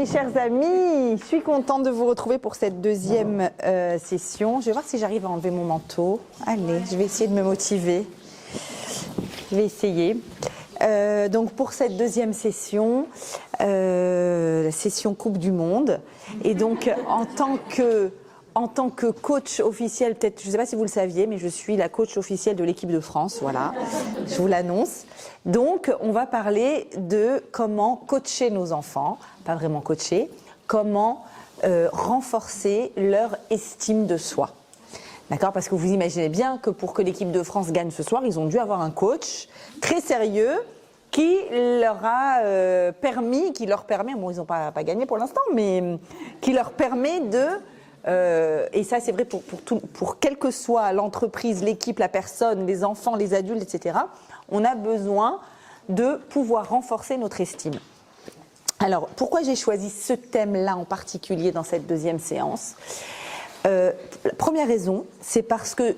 Mes chers amis, je suis contente de vous retrouver pour cette deuxième session. Je vais voir si j'arrive à enlever mon manteau. Allez, je vais essayer de me motiver. Je vais essayer. Donc pour cette deuxième session, la session Coupe du Monde. Et donc en tant que coach officiel, peut-être, je ne sais pas si vous le saviez, mais je suis la coach officielle de l'équipe de France, voilà, je vous l'annonce. Donc, on va parler de comment coacher nos enfants, pas vraiment coacher, comment renforcer leur estime de soi. D'accord ? Parce que vous imaginez bien que pour que l'équipe de France gagne ce soir, ils ont dû avoir un coach très sérieux qui leur permet, bon, ils n'ont pas gagné pour l'instant, mais qui leur permet de... et ça c'est vrai pour quelle que soit l'entreprise, l'équipe, la personne, les enfants, les adultes, etc. On a besoin de pouvoir renforcer notre estime. Alors pourquoi j'ai choisi ce thème-là en particulier dans cette deuxième séance ? La première raison, c'est parce que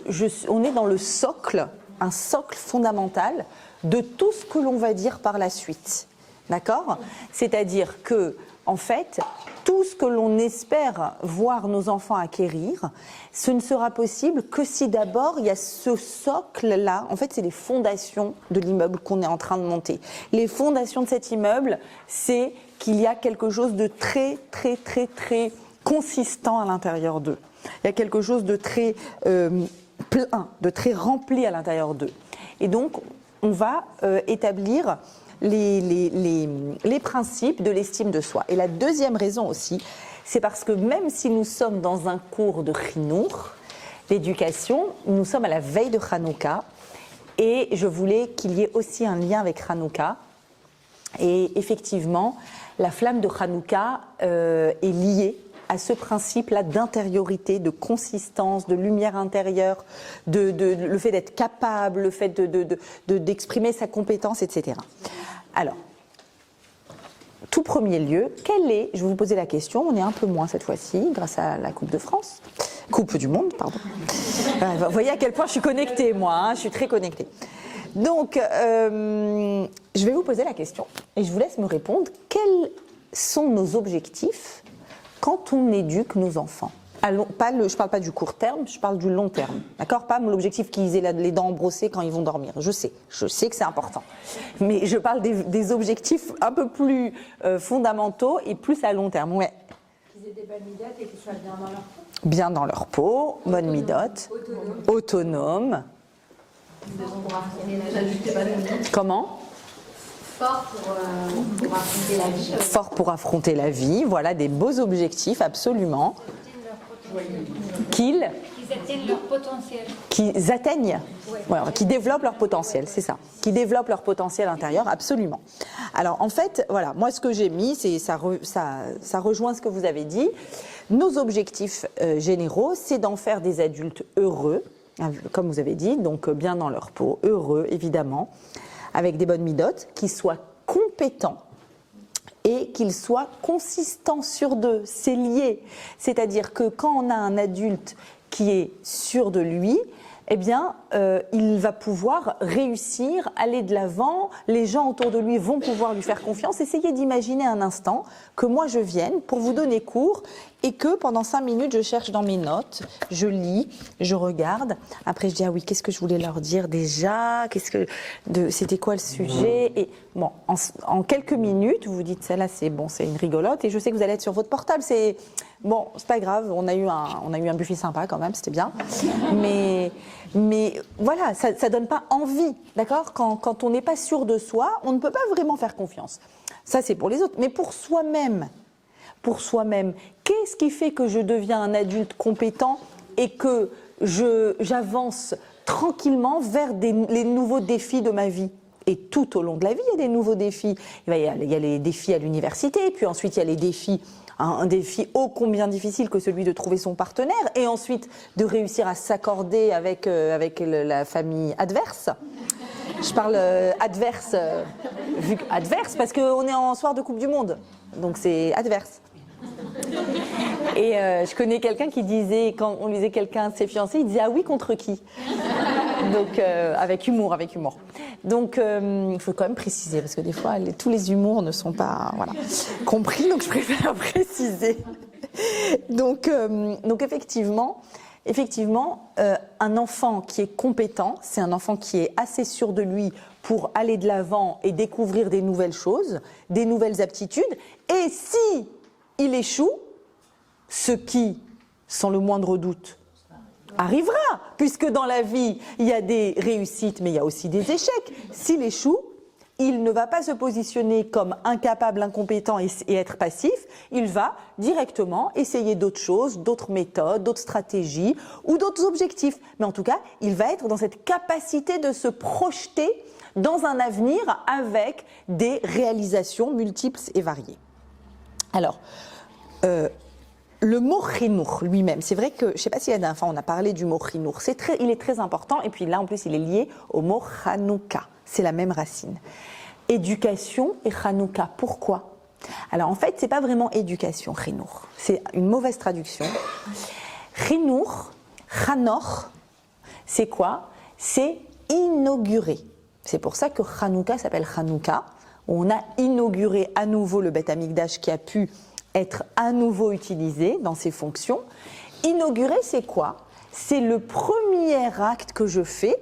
on est dans le socle, un socle fondamental de tout ce que l'on va dire par la suite. D'accord ? C'est-à-dire que, en fait, tout ce que l'on espère voir nos enfants acquérir, ce ne sera possible que si d'abord il y a ce socle-là. En fait, c'est les fondations de l'immeuble qu'on est en train de monter. Les fondations de cet immeuble, c'est qu'il y a quelque chose de très, très, très, très consistant à l'intérieur d'eux. Il y a quelque chose de très plein, de très rempli à l'intérieur d'eux. Et donc, on va établir les principes de l'estime de soi. Et la deuxième raison aussi, c'est parce que même si nous sommes dans un cours de Chinour, l'éducation, nous sommes à la veille de Hanouka, et je voulais qu'il y ait aussi un lien avec Hanouka. Et effectivement, la flamme de Hanouka est liée à ce principe-là d'intériorité, de consistance, de lumière intérieure, le fait d'être capable, le fait d'exprimer sa compétence, etc. Alors, tout premier lieu, je vais vous poser la question, on est un peu moins cette fois-ci, grâce à la Coupe de France, Coupe du Monde, pardon. Vous voyez à quel point je suis connectée, moi, hein, je suis très connectée. Donc, je vais vous poser la question, et je vous laisse me répondre, quels sont nos objectifs quand on éduque nos enfants? Je ne parle pas du court terme, je parle du long terme. D'accord ? Pas l'objectif qu'ils aient les dents brossées quand ils vont dormir. Je sais que c'est important. Mais je parle des objectifs un peu plus fondamentaux et plus à long terme. Ouais. Qu'ils aient des bonnes midotes et qu'ils soient bien dans leur peau. Bien dans leur peau, bonne midote, autonome. Comment ? Fort pour affronter la vie. Fort pour affronter la vie, voilà des beaux objectifs, absolument. Qu'ils atteignent leur potentiel. Qu'ils atteignent, ouais, qu'ils développent leur potentiel, c'est ça. Qu'ils développent leur potentiel intérieur, absolument. Alors en fait, voilà, moi ce que j'ai mis, ça rejoint ce que vous avez dit. Nos objectifs généraux, c'est d'en faire des adultes heureux, comme vous avez dit, donc bien dans leur peau, heureux évidemment, avec des bonnes midotes, qui soient compétents et qu'ils soient consistants sur d'eux. C'est lié. C'est-à-dire que quand on a un adulte qui est sûr de lui, eh bien, il va pouvoir réussir, aller de l'avant, les gens autour de lui vont pouvoir lui faire confiance. Essayez d'imaginer un instant que moi je vienne pour vous donner cours et que pendant 5 minutes je cherche dans mes notes, je lis, je regarde, après je dis ah oui, qu'est-ce que je voulais leur dire déjà, c'était quoi le sujet, et bon, en quelques minutes vous vous dites celle-là c'est bon, c'est une rigolote, et je sais que vous allez être sur votre portable, c'est bon, c'est pas grave, on a eu un buffet sympa quand même, c'était bien, mais voilà, ça donne pas envie, d'accord, quand on n'est pas sûr de soi, on ne peut pas vraiment faire confiance. Ça c'est pour les autres, mais pour soi-même, qu'est-ce qui fait que je deviens un adulte compétent et que j'avance tranquillement vers les nouveaux défis de ma vie? Et tout au long de la vie, il y a des nouveaux défis. Il y a les défis à l'université, puis ensuite il y a les défis, un défi ô combien difficile que celui de trouver son partenaire, et ensuite de réussir à s'accorder avec la famille adverse. Je parle adverse parce qu'on est en soir de Coupe du Monde, donc c'est adverse. Et je connais quelqu'un qui disait, quand on lui disait quelqu'un de ses fiancés, il disait ah oui contre qui. Donc, avec humour, Donc, il faut quand même préciser, parce que des fois, tous les humours ne sont pas compris, donc je préfère préciser. Donc effectivement, un enfant qui est compétent, c'est un enfant qui est assez sûr de lui pour aller de l'avant et découvrir des nouvelles choses, des nouvelles aptitudes. Et si il échoue, ce qui, sans le moindre doute, arrivera, puisque dans la vie, il y a des réussites, mais il y a aussi des échecs. S'il échoue, il ne va pas se positionner comme incapable, incompétent et être passif. Il va directement essayer d'autres choses, d'autres méthodes, d'autres stratégies ou d'autres objectifs. Mais en tout cas, il va être dans cette capacité de se projeter dans un avenir avec des réalisations multiples et variées. Alors, le mot khinour lui-même, c'est vrai que, je ne sais pas si la dernière fois on a parlé du mot khinour, il est très important, et puis là en plus il est lié au mot Hanouka, c'est la même racine. Éducation et Hanouka, pourquoi? Alors en fait, ce n'est pas vraiment éducation, khinour, c'est une mauvaise traduction. Khinour, Hanor, c'est quoi? C'est inaugurer. C'est pour ça que Hanouka s'appelle Hanouka, où on a inauguré à nouveau le Beth Amikdash qui a pu être à nouveau utilisé dans ses fonctions. Inaugurer, c'est quoi? C'est le premier acte que je fais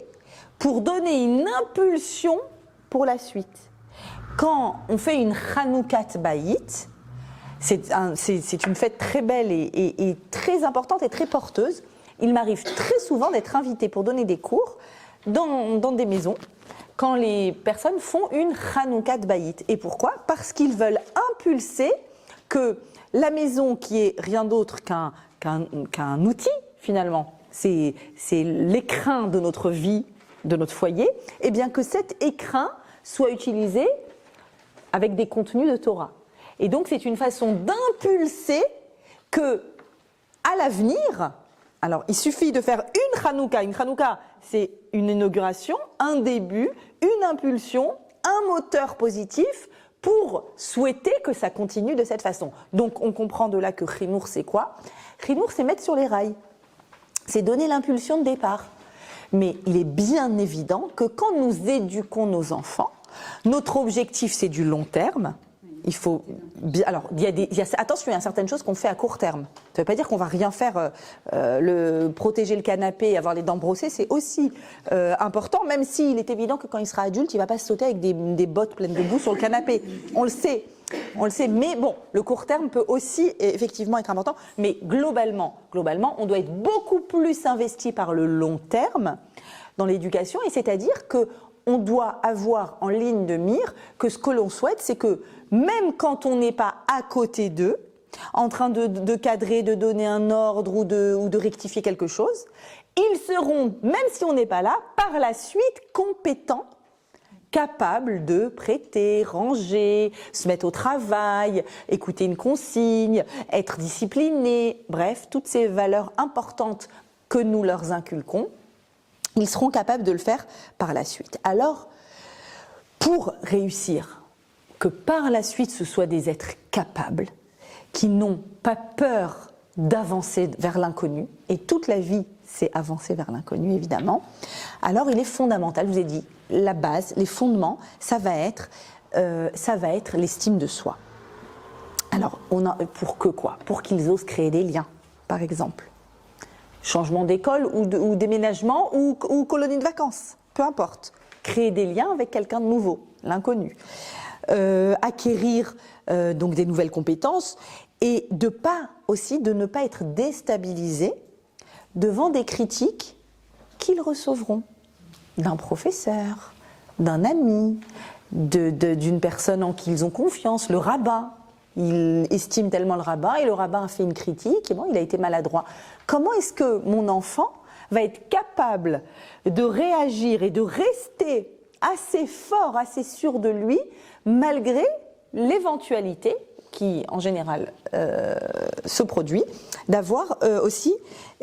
pour donner une impulsion pour la suite. Quand on fait une Hanoukat Bayit, c'est une fête très belle et très importante et très porteuse. Il m'arrive très souvent d'être invitée pour donner des cours dans des maisons quand les personnes font une Hanoukat Bayit. Et pourquoi? Parce qu'ils veulent impulser que la maison, qui est rien d'autre qu'un outil, finalement, c'est l'écrin de notre vie, de notre foyer, et bien que cet écrin soit utilisé avec des contenus de Torah. Et donc, c'est une façon d'impulser que, à l'avenir, alors il suffit de faire une Hanouka. Une Hanouka, c'est une inauguration, un début, une impulsion, un moteur positif pour souhaiter que ça continue de cette façon. Donc on comprend de là que Khinour, c'est quoi? Khinour, c'est mettre sur les rails. C'est donner l'impulsion de départ. Mais il est bien évident que quand nous éduquons nos enfants, notre objectif, c'est du long terme. Il faut alors, attention, il y a certaines choses qu'on fait à court terme. Ça ne veut pas dire qu'on va rien faire. Protéger le canapé et avoir les dents brossées, c'est aussi important, même s'il est évident que quand il sera adulte, il ne va pas se sauter avec des bottes pleines de boue sur le canapé. On le sait. Mais bon, le court terme peut aussi effectivement être important. Mais globalement, on doit être beaucoup plus investi par le long terme dans l'éducation, et c'est-à-dire que on doit avoir en ligne de mire que ce que l'on souhaite, c'est que même quand on n'est pas à côté d'eux, en train de cadrer, de donner un ordre ou de rectifier quelque chose, ils seront, même si on n'est pas là, par la suite compétents, capables de prêter, ranger, se mettre au travail, écouter une consigne, être disciplinés, bref, toutes ces valeurs importantes que nous leur inculquons, ils seront capables de le faire par la suite. Alors, pour réussir, que par la suite ce soient des êtres capables, qui n'ont pas peur d'avancer vers l'inconnu, et toute la vie c'est avancer vers l'inconnu évidemment, alors il est fondamental, je vous ai dit, la base, les fondements, ça va être l'estime de soi. Alors, pour que quoi? Pour qu'ils osent créer des liens, par exemple. Changement d'école ou déménagement ou colonie de vacances, peu importe. Créer des liens avec quelqu'un de nouveau, l'inconnu. Acquérir donc des nouvelles compétences et de ne pas être déstabilisé devant des critiques qu'ils recevront d'un professeur, d'un ami, d'une personne en qui ils ont confiance, le rabbin. Il estime tellement le rabbin et le rabbin a fait une critique et bon, il a été maladroit. Comment est-ce que mon enfant va être capable de réagir et de rester assez fort, assez sûr de lui, malgré l'éventualité qui, en général, se produit, d'avoir aussi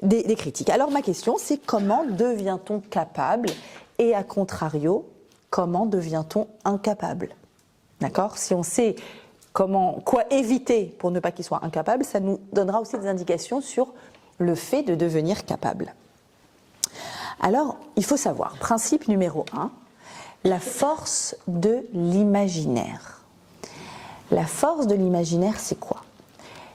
des critiques. Alors ma question, c'est comment devient-on capable et à contrario, comment devient-on incapable? D'accord? Si on sait quoi éviter pour ne pas qu'il soit incapable, ça nous donnera aussi des indications sur le fait de devenir capable. Alors, il faut savoir, principe numéro 1, la force de l'imaginaire. La force de l'imaginaire, c'est quoi?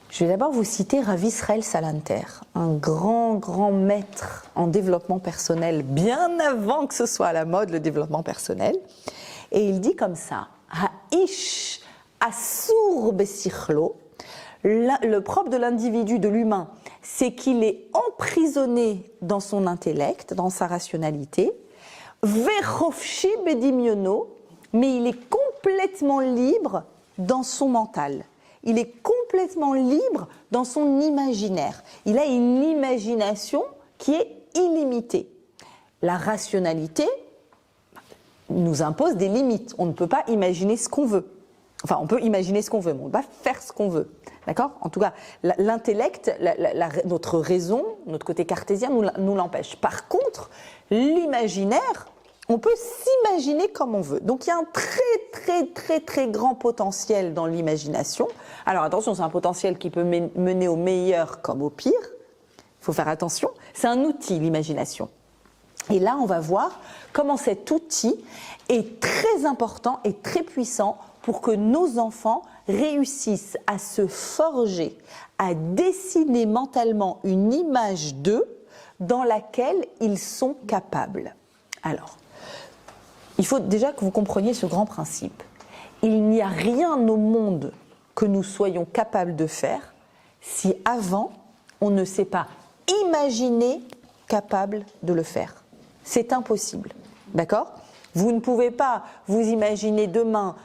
Je vais d'abord vous citer Rav Israël Salanter, un grand maître en développement personnel, bien avant que ce soit à la mode, le développement personnel. Et il dit comme ça, Ha'ish asur besichlo, le propre de l'individu, de l'humain, c'est qu'il est emprisonné dans son intellect, dans sa rationalité, vechofshi bedimyono, mais il est complètement libre dans son mental. Il est complètement libre dans son imaginaire. Il a une imagination qui est illimitée. La rationalité nous impose des limites. On ne peut pas imaginer ce qu'on veut. Enfin, on peut imaginer ce qu'on veut, mais on ne peut pas faire ce qu'on veut. D'accord? En tout cas, l'intellect, notre raison, notre côté cartésien nous l'empêche. Par contre, l'imaginaire, on peut s'imaginer comme on veut. Donc il y a un très grand potentiel dans l'imagination. Alors attention, c'est un potentiel qui peut mener au meilleur comme au pire. Il faut faire attention. C'est un outil, l'imagination. Et là, on va voir comment cet outil est très important et très puissant pour que nos enfants réussissent à se forger, à dessiner mentalement une image d'eux dans laquelle ils sont capables. Alors, il faut déjà que vous compreniez ce grand principe. Il n'y a rien au monde que nous soyons capables de faire si avant, on ne s'est pas imaginé capable de le faire. C'est impossible. D'accord ? Vous ne pouvez pas vous imaginer demain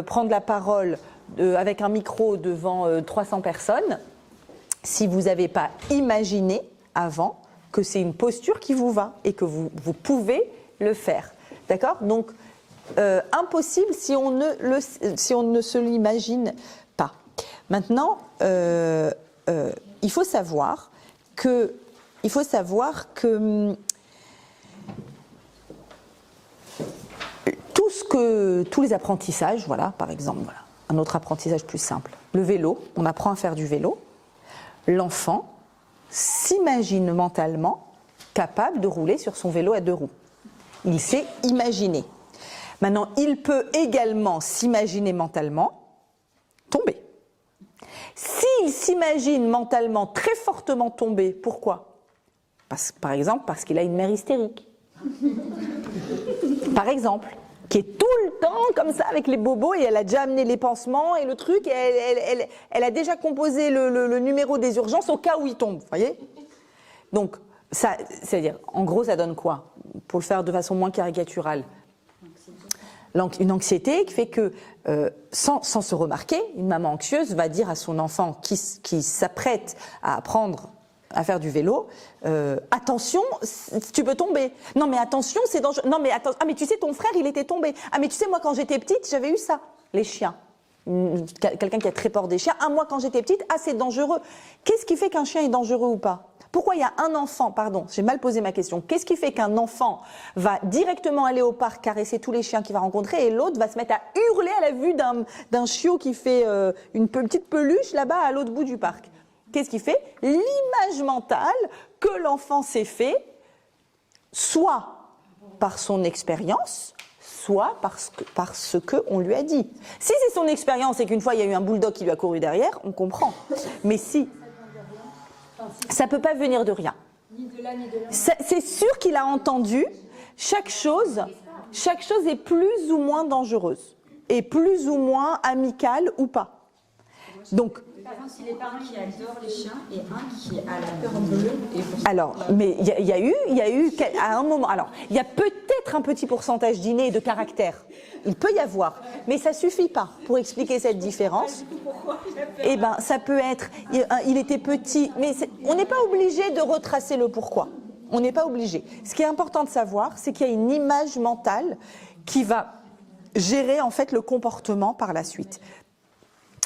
prendre la parole avec un micro devant 300 personnes si vous n'avez pas imaginé avant que c'est une posture qui vous va et que vous pouvez le faire. D'accord? Donc, impossible si on ne se l'imagine pas. Maintenant, il faut savoir que tous les apprentissages, voilà, par exemple, voilà, un autre apprentissage plus simple, le vélo, on apprend à faire du vélo, l'enfant s'imagine mentalement capable de rouler sur son vélo à 2 roues. Il s'est imaginé. Maintenant, il peut également s'imaginer mentalement tomber. S'il s'imagine mentalement très fortement tomber, pourquoi? Par exemple, parce qu'il a une mère hystérique. Par exemple, qui est tout le temps comme ça avec les bobos et elle a déjà amené les pansements et le truc, et elle a déjà composé le numéro des urgences au cas où il tombe, vous voyez? Donc, ça, c'est-à-dire, en gros, ça donne quoi? Pour le faire de façon moins caricaturale, une anxiété qui fait que, sans se remarquer, une maman anxieuse va dire à son enfant qui s'apprête à apprendre à faire du vélo, attention, tu peux tomber. Non mais attention, c'est dangereux. Non mais attends, ah mais tu sais, ton frère, il était tombé. Ah mais tu sais, moi quand j'étais petite, j'avais eu ça. Les chiens. Quelqu'un qui a très peur des chiens. Ah moi quand j'étais petite, ah c'est dangereux. Qu'est-ce qui fait qu'un chien est dangereux ou pas? Pourquoi il y a un enfant, pardon, j'ai mal posé ma question, qu'est-ce qui fait qu'un enfant va directement aller au parc caresser tous les chiens qu'il va rencontrer et l'autre va se mettre à hurler à la vue d'un chiot qui fait une petite peluche là-bas à l'autre bout du parc? Qu'est-ce qui fait? L'image mentale que l'enfant s'est fait, soit par son expérience, soit parce qu'on lui a dit. Si c'est son expérience et qu'une fois il y a eu un bulldog qui lui a couru derrière, on comprend. Mais si, ça ne peut pas venir de rien. C'est sûr qu'il a entendu, chaque chose est plus ou moins dangereuse, et plus ou moins amicale ou pas. Donc, par exemple, si les parents qui adorent les chiens et un qui a la peur de eux. Alors, mais il y a eu à un moment. Alors, il y a peut-être un petit pourcentage d'inné et de caractère. Il peut y avoir, mais ça suffit pas pour expliquer cette différence. Eh ben, ça peut être. Il était petit, mais on n'est pas obligé de retracer le pourquoi. On n'est pas obligé. Ce qui est important de savoir, c'est qu'il y a une image mentale qui va gérer en fait le comportement par la suite.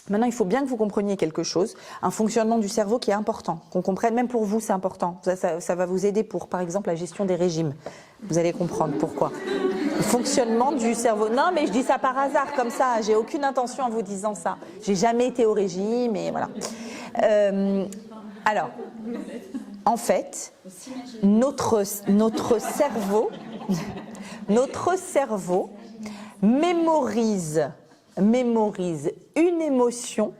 Maintenant, il faut bien que vous compreniez quelque chose, un fonctionnement du cerveau qui est important, qu'on comprenne, même pour vous, c'est important. Ça va vous aider pour, par exemple, la gestion des régimes. Vous allez comprendre pourquoi. Le fonctionnement du cerveau. Non, mais je dis ça par hasard, comme ça. J'ai aucune intention en vous disant ça. J'ai jamais été au régime, et voilà. Alors, en fait, notre cerveau mémorise une émotion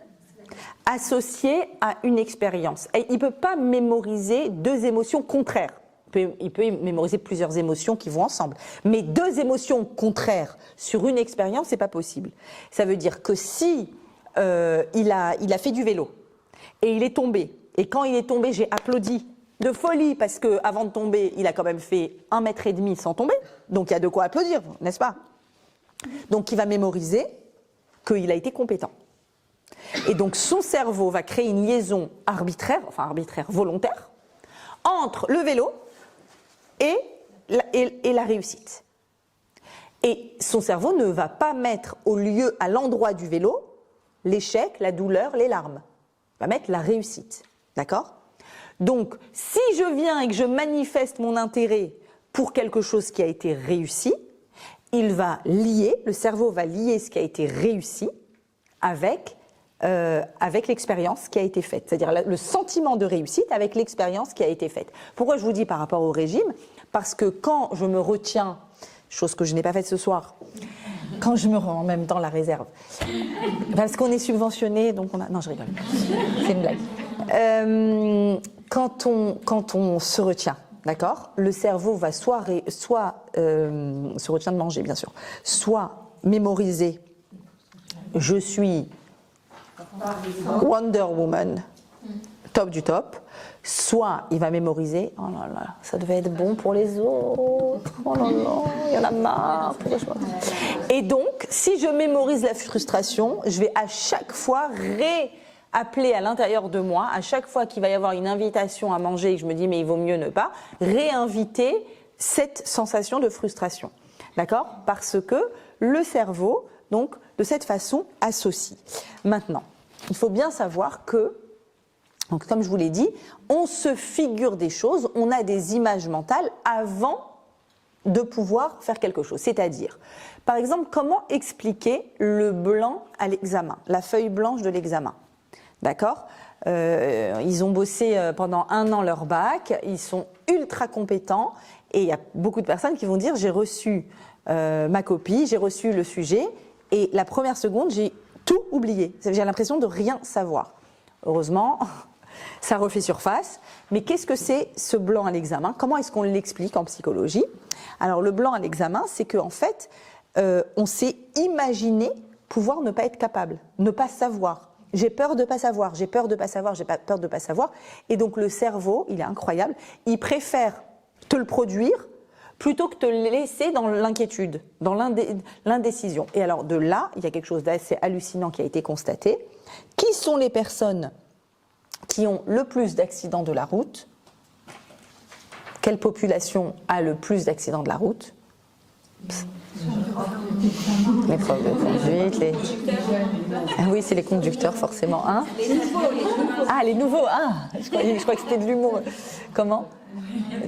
associée à une expérience. Et il ne peut pas mémoriser deux émotions contraires. Il peut mémoriser plusieurs émotions qui vont ensemble. Mais deux émotions contraires sur une expérience, c'est pas possible. Ça veut dire que si il a fait du vélo et il est tombé, et quand il est tombé, j'ai applaudi de folie parce que avant de tomber, il a quand même fait 1,5 m sans tomber. Donc il y a de quoi applaudir, n'est-ce pas? Donc il va mémoriser qu'il a été compétent. Et donc son cerveau va créer une liaison arbitraire, enfin arbitraire volontaire, entre le vélo et la réussite. Et son cerveau ne va pas mettre à l'endroit du vélo, l'échec, la douleur, les larmes. Il va mettre la réussite. D'accord? Donc, si je viens et que je manifeste mon intérêt pour quelque chose qui a été réussi, le cerveau va lier ce qui a été réussi avec l'expérience qui a été faite. C'est-à-dire le sentiment de réussite avec l'expérience qui a été faite. Pourquoi je vous dis par rapport au régime? Parce que quand je me retiens, chose que je n'ai pas faite ce soir, quand je me rends en même temps la réserve, parce qu'on est subventionné, donc on a... Non, je rigole. C'est une blague. Quand on se retient, d'accord, le cerveau va soit se retient de manger, bien sûr, soit mémoriser « je suis Wonder Woman », top du top, soit il va mémoriser « oh là là, ça devait être bon pour les autres, oh là là, il y en a marre, pourquoi je... » Et donc, si je mémorise la frustration, je vais à chaque fois appeler à l'intérieur de moi, à chaque fois qu'il va y avoir une invitation à manger et que je me dis mais il vaut mieux ne pas, réinviter cette sensation de frustration. D'accord? Parce que le cerveau, donc, de cette façon, associe. Maintenant, il faut bien savoir que, donc, comme je vous l'ai dit, on se figure des choses, on a des images mentales avant de pouvoir faire quelque chose. C'est-à-dire, par exemple, comment expliquer le blanc à l'examen, la feuille blanche de l'examen? D'accord? Ils ont bossé pendant 1 an leur bac, ils sont ultra compétents et il y a beaucoup de personnes qui vont dire j'ai reçu ma copie, j'ai reçu le sujet et la première seconde j'ai tout oublié. J'ai l'impression de rien savoir. Heureusement, ça refait surface. Mais qu'est-ce que c'est ce blanc à l'examen? Comment est-ce qu'on l'explique en psychologie? Alors le blanc à l'examen, c'est qu'en fait, on s'est imaginé pouvoir ne pas être capable, ne pas savoir. J'ai peur de ne pas savoir, j'ai peur de ne pas savoir, j'ai peur de ne pas savoir. Et donc le cerveau, il est incroyable, il préfère te le produire plutôt que te le laisser dans l'inquiétude, dans l'indécision. Et alors de là, il y a quelque chose d'assez hallucinant qui a été constaté. Qui sont les personnes qui ont le plus d'accidents de la route? Quelle population a le plus d'accidents de la route? Les profs de conduite, Ah oui, c'est les conducteurs forcément. Hein? Ah, les nouveaux. Ah, je crois que c'était de l'humour. Comment?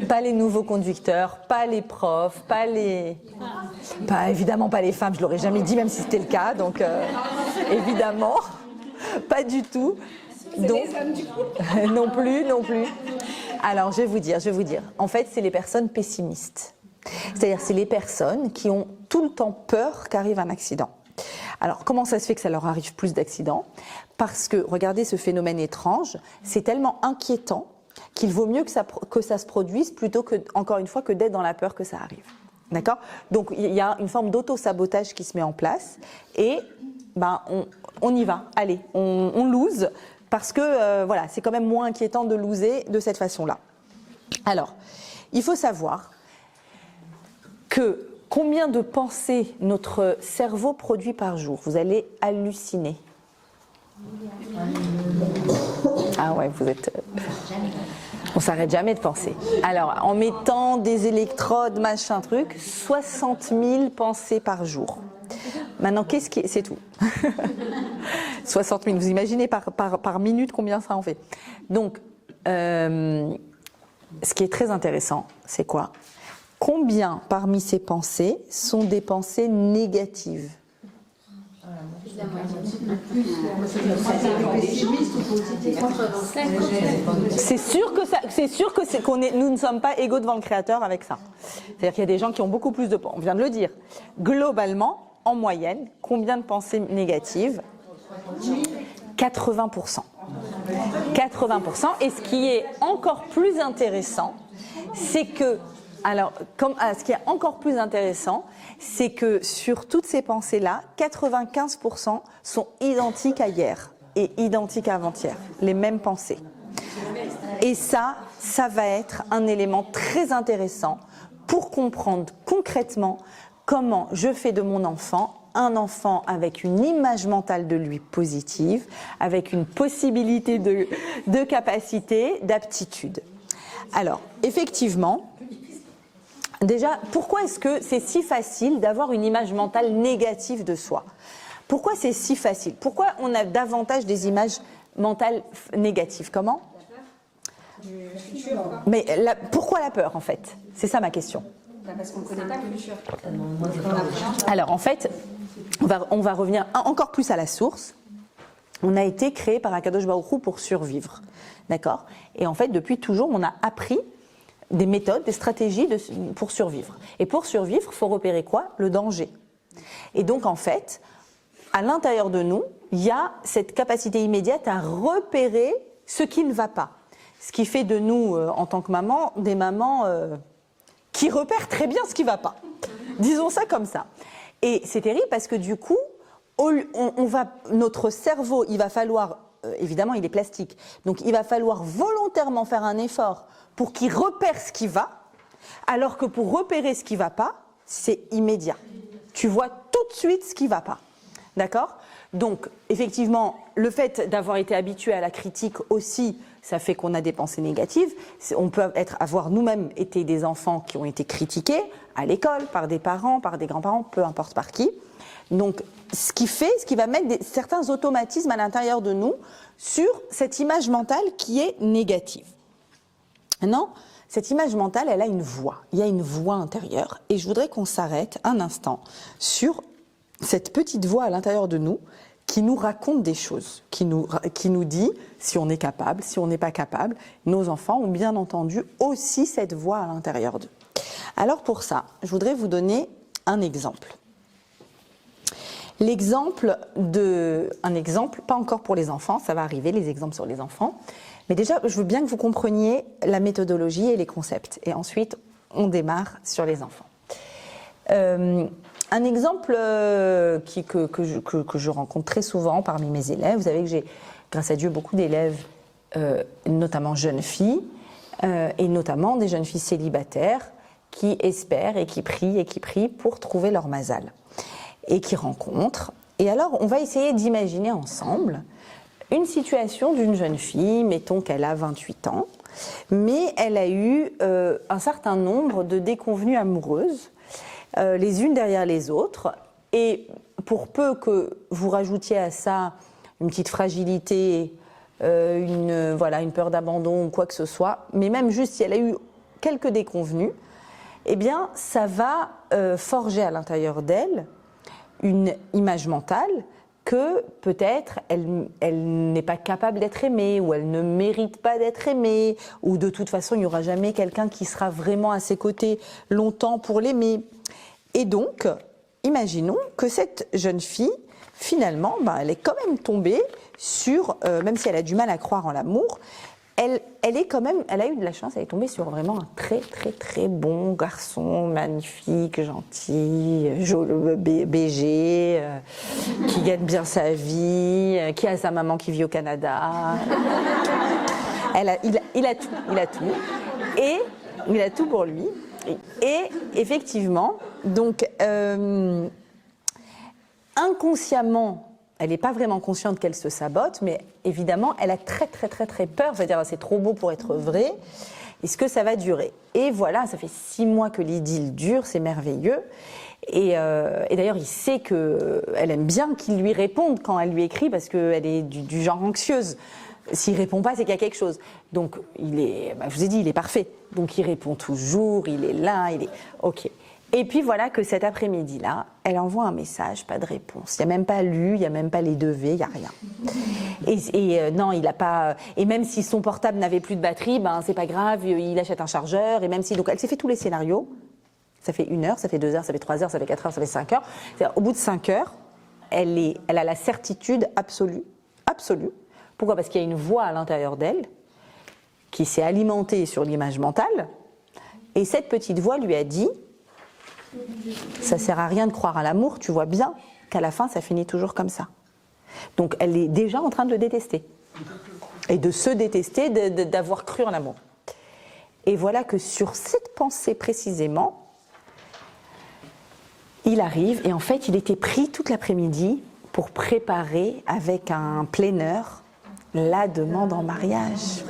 Pas les nouveaux conducteurs, pas les profs, évidemment pas les femmes. Je l'aurais jamais dit, même si c'était le cas. Donc évidemment, pas du tout. Donc non plus. Alors je vais vous dire. En fait, c'est les personnes pessimistes. C'est-à-dire, c'est les personnes qui ont tout le temps peur qu'arrive un accident. Alors, comment ça se fait que ça leur arrive plus d'accidents? Parce que, regardez ce phénomène étrange, c'est tellement inquiétant qu'il vaut mieux que ça se produise plutôt que, encore une fois, que d'être dans la peur que ça arrive. D'accord? Donc, il y a une forme d'auto-sabotage qui se met en place et on y va. Allez, on lose parce que, voilà, c'est quand même moins inquiétant de loser de cette façon-là. Alors, il faut savoir que combien de pensées notre cerveau produit par jour? Vous allez halluciner. Ah ouais, vous êtes... On s'arrête jamais de penser. Alors, en mettant des électrodes, machin truc, 60 000 pensées par jour. Maintenant, c'est tout. 60 000, vous imaginez par minute combien ça en fait. Donc, ce qui est très intéressant, c'est quoi? Combien parmi ces pensées sont des pensées négatives? C'est sûr que nous ne sommes pas égaux devant le Créateur avec ça. C'est-à-dire qu'il y a des gens qui ont beaucoup plus de... On vient de le dire. Globalement, en moyenne, combien de pensées négatives ? 80%. 80%. Et ce qui est encore plus intéressant, c'est que... ce qui est encore plus intéressant, c'est que sur toutes ces pensées-là, 95% sont identiques à hier et identiques à avant-hier, les mêmes pensées. Et ça va être un élément très intéressant pour comprendre concrètement comment je fais de mon enfant un enfant avec une image mentale de lui positive, avec une possibilité de capacité, d'aptitude. Alors, effectivement, déjà, pourquoi est-ce que c'est si facile d'avoir une image mentale négative de soi ? Pourquoi c'est si facile ? Pourquoi on a davantage des images mentales négatives ? Comment ? Mais pourquoi la peur, en fait ? C'est ça ma question. Parce qu'on ne connaît pas le futur. Alors, en fait, on va revenir encore plus à la source. On a été créé par Akadosh Baruch Hu pour survivre. D'accord ? Et en fait, depuis toujours, on a appris des méthodes, des stratégies pour survivre. Et pour survivre, il faut repérer quoi ? Le danger. Et donc, en fait, à l'intérieur de nous, il y a cette capacité immédiate à repérer ce qui ne va pas. Ce qui fait de nous, en tant que maman, des mamans qui repèrent très bien ce qui ne va pas. Disons ça comme ça. Et c'est terrible parce que du coup, notre cerveau, il va falloir, évidemment il est plastique, donc il va falloir volontairement faire un effort pour qu'il repère ce qui va, alors que pour repérer ce qui ne va pas, c'est immédiat. Tu vois tout de suite ce qui ne va pas. D'accord ? Donc, effectivement, le fait d'avoir été habitué à la critique aussi, ça fait qu'on a des pensées négatives. On peut avoir nous-mêmes été des enfants qui ont été critiqués à l'école, par des parents, par des grands-parents, peu importe par qui. Donc, ce qui va mettre certains automatismes à l'intérieur de nous sur cette image mentale qui est négative. Maintenant, cette image mentale, elle a une voix. Il y a une voix intérieure. Et je voudrais qu'on s'arrête un instant sur cette petite voix à l'intérieur de nous qui nous raconte des choses, qui nous dit si on est capable, si on n'est pas capable. Nos enfants ont bien entendu aussi cette voix à l'intérieur d'eux. Alors pour ça, je voudrais vous donner un exemple. Un exemple, pas encore pour les enfants, ça va arriver, les exemples sur les enfants. Mais déjà, je veux bien que vous compreniez la méthodologie et les concepts. Et ensuite, on démarre sur les enfants. Un exemple que je rencontre très souvent parmi mes élèves, vous savez que j'ai, grâce à Dieu, beaucoup d'élèves, notamment jeunes filles, et notamment des jeunes filles célibataires qui espèrent et qui prient pour trouver leur mazal, et qui rencontrent. Et alors, on va essayer d'imaginer ensemble une situation d'une jeune fille, mettons qu'elle a 28 ans, mais elle a eu un certain nombre de déconvenues amoureuses, les unes derrière les autres, et pour peu que vous rajoutiez à ça une petite fragilité, une peur d'abandon ou quoi que ce soit, mais même juste si elle a eu quelques déconvenues, eh bien ça va forger à l'intérieur d'elle une image mentale que peut-être elle n'est pas capable d'être aimée, ou elle ne mérite pas d'être aimée, ou de toute façon il n'y aura jamais quelqu'un qui sera vraiment à ses côtés longtemps pour l'aimer. Et donc, imaginons que cette jeune fille, finalement, elle est quand même tombée sur, même si elle a du mal à croire en l'amour, elle a eu de la chance, elle est tombée sur vraiment un très très très bon garçon, magnifique, gentil, BG, qui gagne bien sa vie, qui a sa maman qui vit au Canada. Il a tout. Et il a tout pour lui. Et effectivement, donc inconsciemment, elle n'est pas vraiment consciente qu'elle se sabote, mais évidemment, elle a très très très très peur. C'est-à-dire, c'est trop beau pour être vrai. Est-ce que ça va durer ? Et voilà, ça fait 6 mois que l'idylle dure, c'est merveilleux. Et d'ailleurs, il sait qu'elle aime bien qu'il lui réponde quand elle lui écrit, parce qu'elle est du genre anxieuse. S'il ne répond pas, c'est qu'il y a quelque chose. Donc, je vous ai dit, il est parfait. Donc, il répond toujours, il est là, il est... OK. Et puis voilà que cet après-midi-là, elle envoie un message, pas de réponse. Il n'y a même pas lu, il n'y a même pas les 2V, il n'y a rien. Non, il n'a pas. Et même si son portable n'avait plus de batterie, ben c'est pas grave, il achète un chargeur. Et même si. Donc elle s'est fait tous les scénarios. Ça fait 1 heure, ça fait 2 heures, ça fait 3 heures, ça fait 4 heures, ça fait 5 heures. Au bout de 5 heures, elle a la certitude absolue. Pourquoi ? Parce qu'il y a une voix à l'intérieur d'elle qui s'est alimentée sur l'image mentale. Et cette petite voix lui a dit. Ça sert à rien de croire à l'amour, tu vois bien qu'à la fin ça finit toujours comme ça. Donc elle est déjà en train de le détester. Et de se détester, d'avoir cru en l'amour. Et voilà que sur cette pensée précisément, il arrive, et en fait il était pris toute l'après-midi pour préparer avec un planeur la demande en mariage.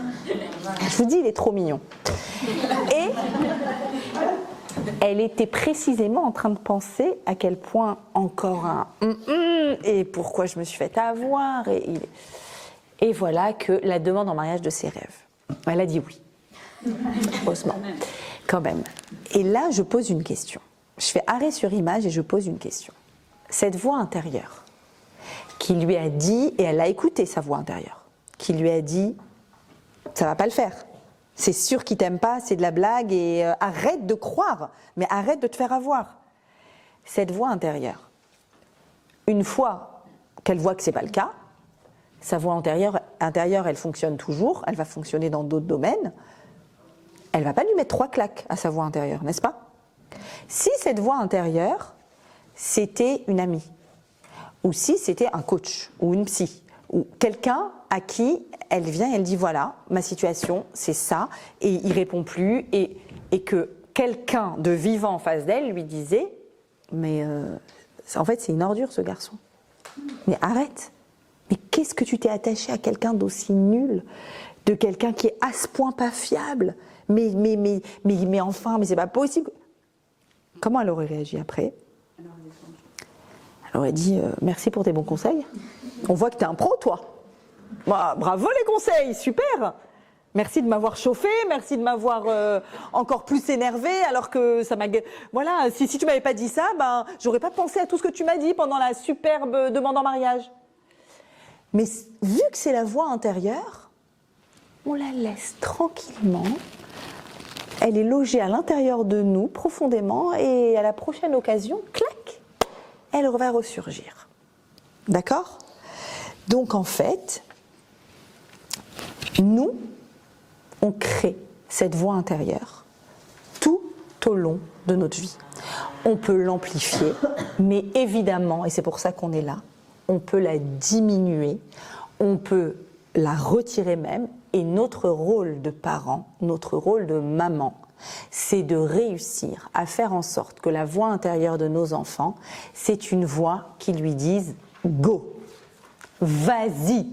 Je vous dis, il est trop mignon. Et elle était précisément en train de penser à quel point encore un et pourquoi je me suis fait avoir et voilà que la demande en mariage de ses rêves. Elle a dit oui. Heureusement, quand même. Et là, je pose une question. Je fais arrêt sur image et je pose une question. Cette voix intérieure qui lui a dit, et elle a écouté sa voix intérieure, qui lui a dit ça va pas le faire. C'est sûr qu'il t'aime pas, c'est de la blague et arrête de croire, mais arrête de te faire avoir. Cette voix intérieure, une fois qu'elle voit que c'est pas le cas, sa voix intérieure, elle fonctionne toujours, elle va fonctionner dans d'autres domaines, elle va pas lui mettre 3 claques à sa voix intérieure, n'est-ce pas ? Si cette voix intérieure, c'était une amie, ou si c'était un coach, ou une psy, ou quelqu'un à qui elle vient et elle dit voilà, ma situation c'est ça, et il répond plus, et que quelqu'un de vivant en face d'elle lui disait mais en fait c'est une ordure ce garçon, mais arrête, mais qu'est-ce que tu t'es attaché à quelqu'un d'aussi nul, de quelqu'un qui est à ce point pas fiable, mais enfin, mais c'est pas possible. Comment elle aurait réagi après ? Elle aurait dit merci pour tes bons conseils. On voit que t'es un pro, toi. Bah, bravo les conseils, super. Merci de m'avoir chauffé, merci de m'avoir encore plus énervé, alors que ça m'a. Voilà, si tu m'avais pas dit ça, ben j'aurais pas pensé à tout ce que tu m'as dit pendant la superbe demande en mariage. Mais vu que c'est la voix intérieure, on la laisse tranquillement. Elle est logée à l'intérieur de nous profondément, et à la prochaine occasion, clac, elle va ressurgir. D'accord ? Donc en fait, nous, on crée cette voix intérieure tout au long de notre vie. On peut l'amplifier, mais évidemment, et c'est pour ça qu'on est là, on peut la diminuer, on peut la retirer même, et notre rôle de parent, notre rôle de maman, c'est de réussir à faire en sorte que la voix intérieure de nos enfants, c'est une voix qui lui dise « go ». Vas-y.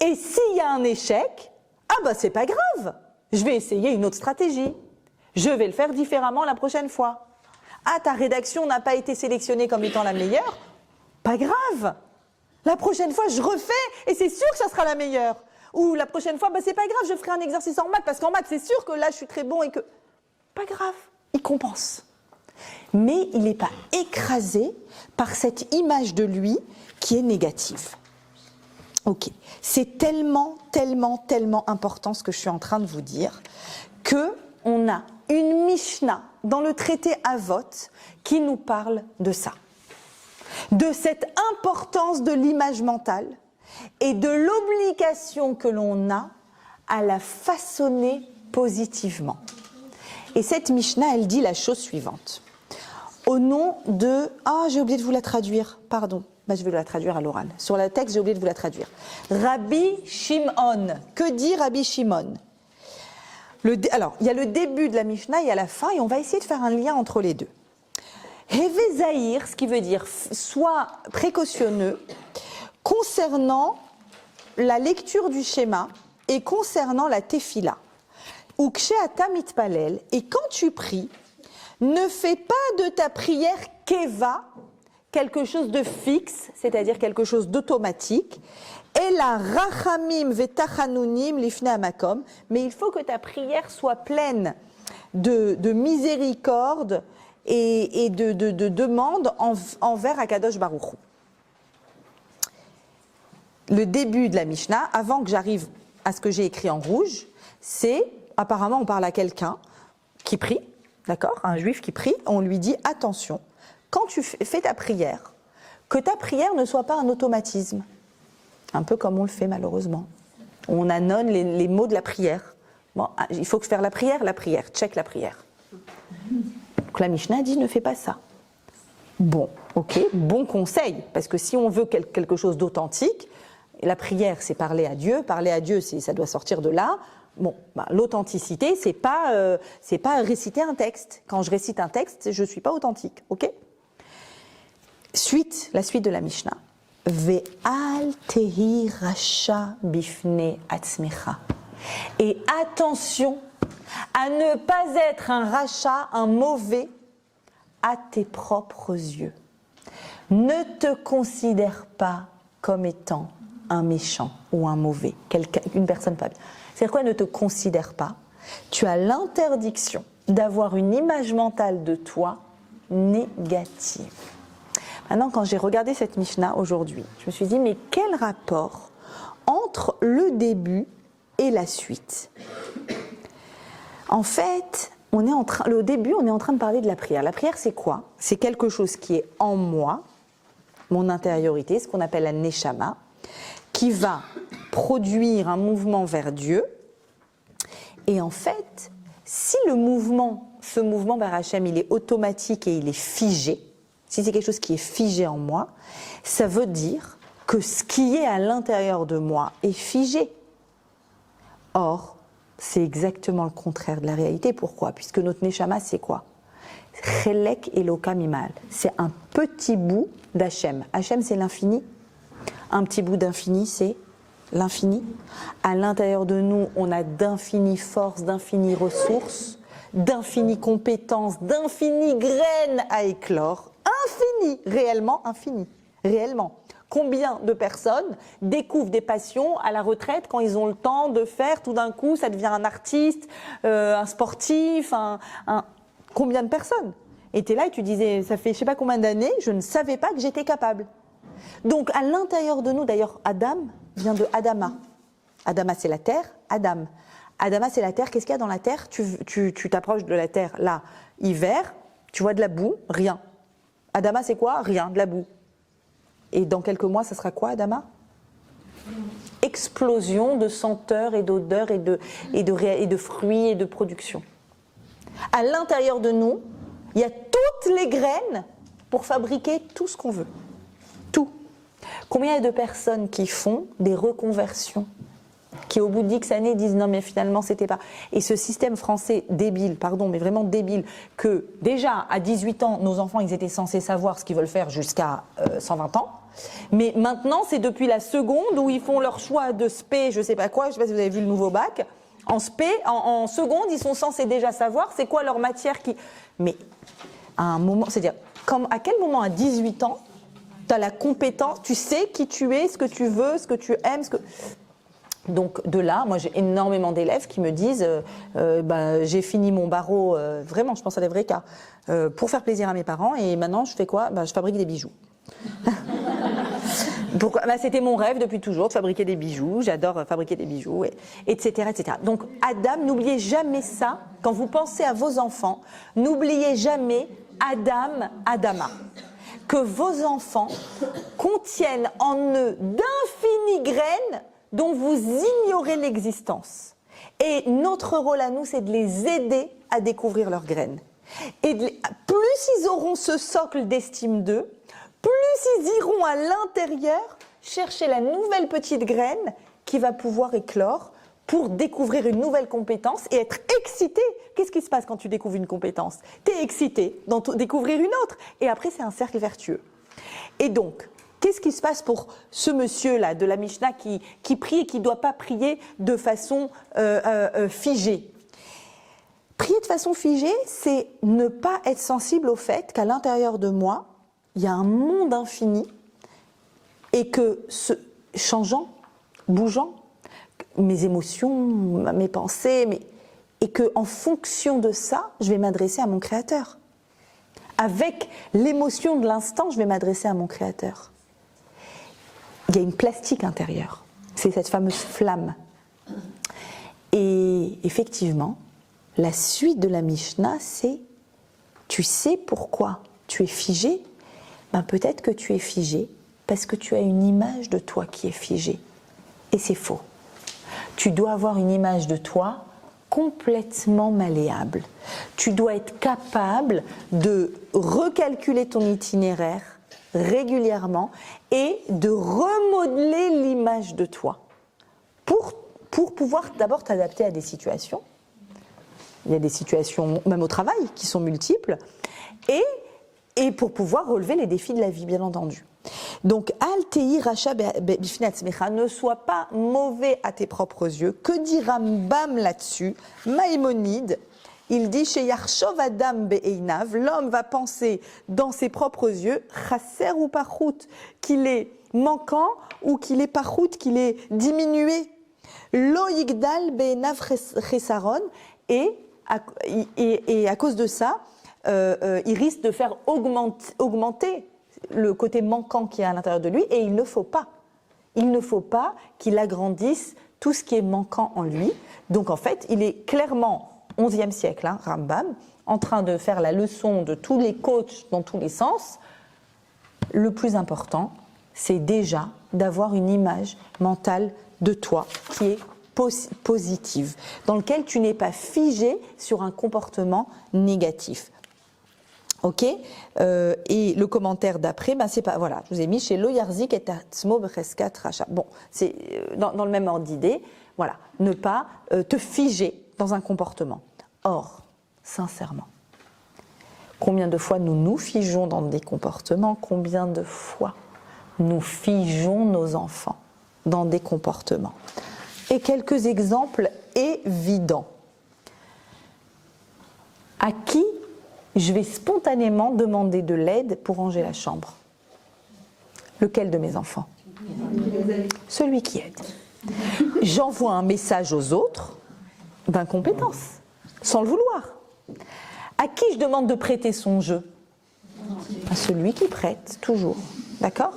Et s'il y a un échec, ah bah c'est pas grave. Je vais essayer une autre stratégie. Je vais le faire différemment la prochaine fois. Ah, ta rédaction n'a pas été sélectionnée comme étant la meilleure. Pas grave. La prochaine fois, je refais et c'est sûr que ça sera la meilleure. Ou la prochaine fois, bah c'est pas grave, je ferai un exercice en maths parce qu'en maths, c'est sûr que là, je suis très bon et que... Pas grave, il compense. Mais il n'est pas écrasé par cette image de lui qui est négative. Ok, c'est tellement important ce que je suis en train de vous dire, qu'on a une Mishnah dans le traité Avot qui nous parle de ça, de cette importance de l'image mentale et de l'obligation que l'on a à la façonner positivement. Et cette Mishnah, elle dit la chose suivante. Au nom de... Ah, j'ai oublié de vous la traduire, pardon. Bah, je vais la traduire à l'oral. Sur le texte, j'ai oublié de vous la traduire. Rabbi Shimon. Que dit Rabbi Shimon ? Alors, il y a le début de la Mishnah et à la fin, et on va essayer de faire un lien entre les deux. Heve Zahir, ce qui veut dire sois précautionneux, concernant la lecture du schéma et concernant la tefila. Ou ksheata mitpalel, et quand tu pries, ne fais pas de ta prière keva, quelque chose de fixe, c'est-à-dire quelque chose d'automatique, et la rachamim vetachanunim lifne amakom, mais il faut que ta prière soit pleine de miséricorde et de demande envers Akadosh Baruch Hu. Le début de la Mishnah, avant que j'arrive à ce que j'ai écrit en rouge, c'est, apparemment on parle à quelqu'un qui prie, d'accord, un juif qui prie, on lui dit attention, quand tu fais ta prière, que ta prière ne soit pas un automatisme, un peu comme on le fait malheureusement. On annonce les mots de la prière. Bon, il faut faire la prière, check la prière. Donc la Mishnah dit ne fais pas ça. Bon, ok, bon conseil, parce que si on veut quelque chose d'authentique, la prière c'est parler à Dieu, ça doit sortir de là. Bon, l'authenticité c'est pas réciter un texte. Quand je récite un texte, je suis pas authentique, ok? La suite de la Mishnah. Ve'al tehi rasha bifne atzmecha. Et attention à ne pas être un rachat, un mauvais, à tes propres yeux. Ne te considère pas comme étant un méchant ou un mauvais, une personne pas bien. C'est-à-dire quoi, ne te considère pas? Tu as l'interdiction d'avoir une image mentale de toi négative. Maintenant, quand j'ai regardé cette Mishnah aujourd'hui, je me suis dit, mais quel rapport entre le début et la suite? En fait, au début, on est en train de parler de la prière. La prière, c'est quoi? C'est quelque chose qui est en moi, mon intériorité, ce qu'on appelle la neshama, qui va produire un mouvement vers Dieu. Et en fait, si ce mouvement vers Hachem, il est automatique et il est figé, si c'est quelque chose qui est figé en moi, ça veut dire que ce qui est à l'intérieur de moi est figé. Or, c'est exactement le contraire de la réalité. Pourquoi? Puisque notre Neshama, c'est quoi? Chelek Eloka Mimal. C'est un petit bout d'Hachem. Hachem, c'est l'infini. Un petit bout d'infini, c'est l'infini. À l'intérieur de nous, on a d'infinies forces, d'infinies ressources, d'infinies compétences, d'infinies graines à éclore. Infini, réellement infini, réellement. Combien de personnes découvrent des passions à la retraite quand ils ont le temps de faire, tout d'un coup, ça devient un artiste, un sportif, combien de personnes? Et tu es là et tu disais, ça fait je ne sais pas combien d'années, je ne savais pas que j'étais capable. Donc à l'intérieur de nous, d'ailleurs, Adam vient de Adama. Adama, c'est la terre, Adam. Adama, c'est la terre. Qu'est-ce qu'il y a dans la terre? Tu t'approches de la terre, là, hiver, tu vois de la boue, rien. Adama, c'est quoi? Rien, de la boue. Et dans quelques mois, ça sera quoi, Adama? Explosion de senteurs et d'odeurs et de fruits et de production. À l'intérieur de nous, il y a toutes les graines pour fabriquer tout ce qu'on veut. Tout. Combien il y a de personnes qui font des reconversions, qui au bout de X années disent non mais finalement c'était pas... Et ce système français débile, pardon, mais vraiment débile, que déjà à 18 ans, nos enfants ils étaient censés savoir ce qu'ils veulent faire jusqu'à 120 ans, mais maintenant c'est depuis la seconde où ils font leur choix de spé, je sais pas quoi, je sais pas si vous avez vu le nouveau bac, en spé, en seconde ils sont censés déjà savoir c'est quoi leur matière qui... Mais à un moment, c'est-à-dire, à quel moment à 18 ans, tu as la compétence, tu sais qui tu es, ce que tu veux, ce que tu aimes, Donc de là, moi j'ai énormément d'élèves qui me disent j'ai fini mon barreau, vraiment je pense à des vrais cas, pour faire plaisir à mes parents et maintenant je fais quoi? Je fabrique des bijoux. Pourquoi? C'était mon rêve depuis toujours de fabriquer des bijoux, j'adore fabriquer des bijoux, etc., etc. Donc Adam, n'oubliez jamais ça, quand vous pensez à vos enfants, n'oubliez jamais Adam, Adama. Que vos enfants contiennent en eux d'infinies graines dont vous ignorez l'existence. Et notre rôle à nous, c'est de les aider à découvrir leurs graines. Et plus ils auront ce socle d'estime d'eux, plus ils iront à l'intérieur chercher la nouvelle petite graine qui va pouvoir éclore pour découvrir une nouvelle compétence et être excité. Qu'est-ce qui se passe quand tu découvres une compétence? Tu es excité d'en découvrir une autre. Et après, c'est un cercle vertueux. Et donc, qu'est-ce qui se passe pour ce monsieur-là de la Mishnah qui prie et qui ne doit pas prier de façon figée? Prier de façon figée, c'est ne pas être sensible au fait qu'à l'intérieur de moi, il y a un monde infini et que changeant, bougeant, mes émotions, mes pensées, et que en fonction de ça, je vais m'adresser à mon Créateur. avec l'émotion de l'instant, je vais m'adresser à mon Créateur. Il y a une plastique intérieure. C'est cette fameuse flamme. Et effectivement, la suite de la Mishnah, c'est tu sais pourquoi tu es figé? Ben peut-être que tu es figé parce que tu as une image de toi qui est figée. Et c'est faux. Tu dois avoir une image de toi complètement malléable. Tu dois être capable de recalculer ton itinéraire régulièrement et de remodeler l'image de toi pour pouvoir d'abord t'adapter à des situations. Il y a des situations, même au travail, qui sont multiples, et pour pouvoir relever les défis de la vie, bien entendu. Donc, Al Tehi Racha Bifnei Atzmecha, ne sois pas mauvais à tes propres yeux. Que dit Rambam là-dessus? Maïmonide, il dit chez Yarshov Adam Be'einav, l'homme va penser dans ses propres yeux, Chasser ou Pachout, qu'il est manquant ou qu'il est Pachout, qu'il est diminué. Lo Yigdal Be'einav Chesaron, et à cause de ça, il risque de faire augmenter le côté manquant qui est à l'intérieur de lui, et il ne faut pas. Il ne faut pas qu'il agrandisse tout ce qui est manquant en lui. Donc en fait, il est clairement, 11e siècle, Rambam, en train de faire la leçon de tous les coachs dans tous les sens. Le plus important, c'est déjà d'avoir une image mentale de toi qui est positive, dans lequel tu n'es pas figé sur un comportement négatif. Ok, et le commentaire d'après, ben c'est pas, voilà, je vous ai mis chez Lo Yarzik et Tatzmo Becheskat Racha. Bon, c'est dans le même ordre d'idée, voilà, ne pas te figer dans un comportement. Or, sincèrement, combien de fois nous nous figeons dans des comportements, combien de fois nous figeons nos enfants dans des comportements. Et quelques exemples évidents. À qui je vais spontanément demander de l'aide pour ranger la chambre? Lequel de mes enfants? Celui qui aide. J'envoie un message aux autres d'incompétence, sans le vouloir. À qui je demande de prêter son jeu? À celui qui prête, toujours. D'accord?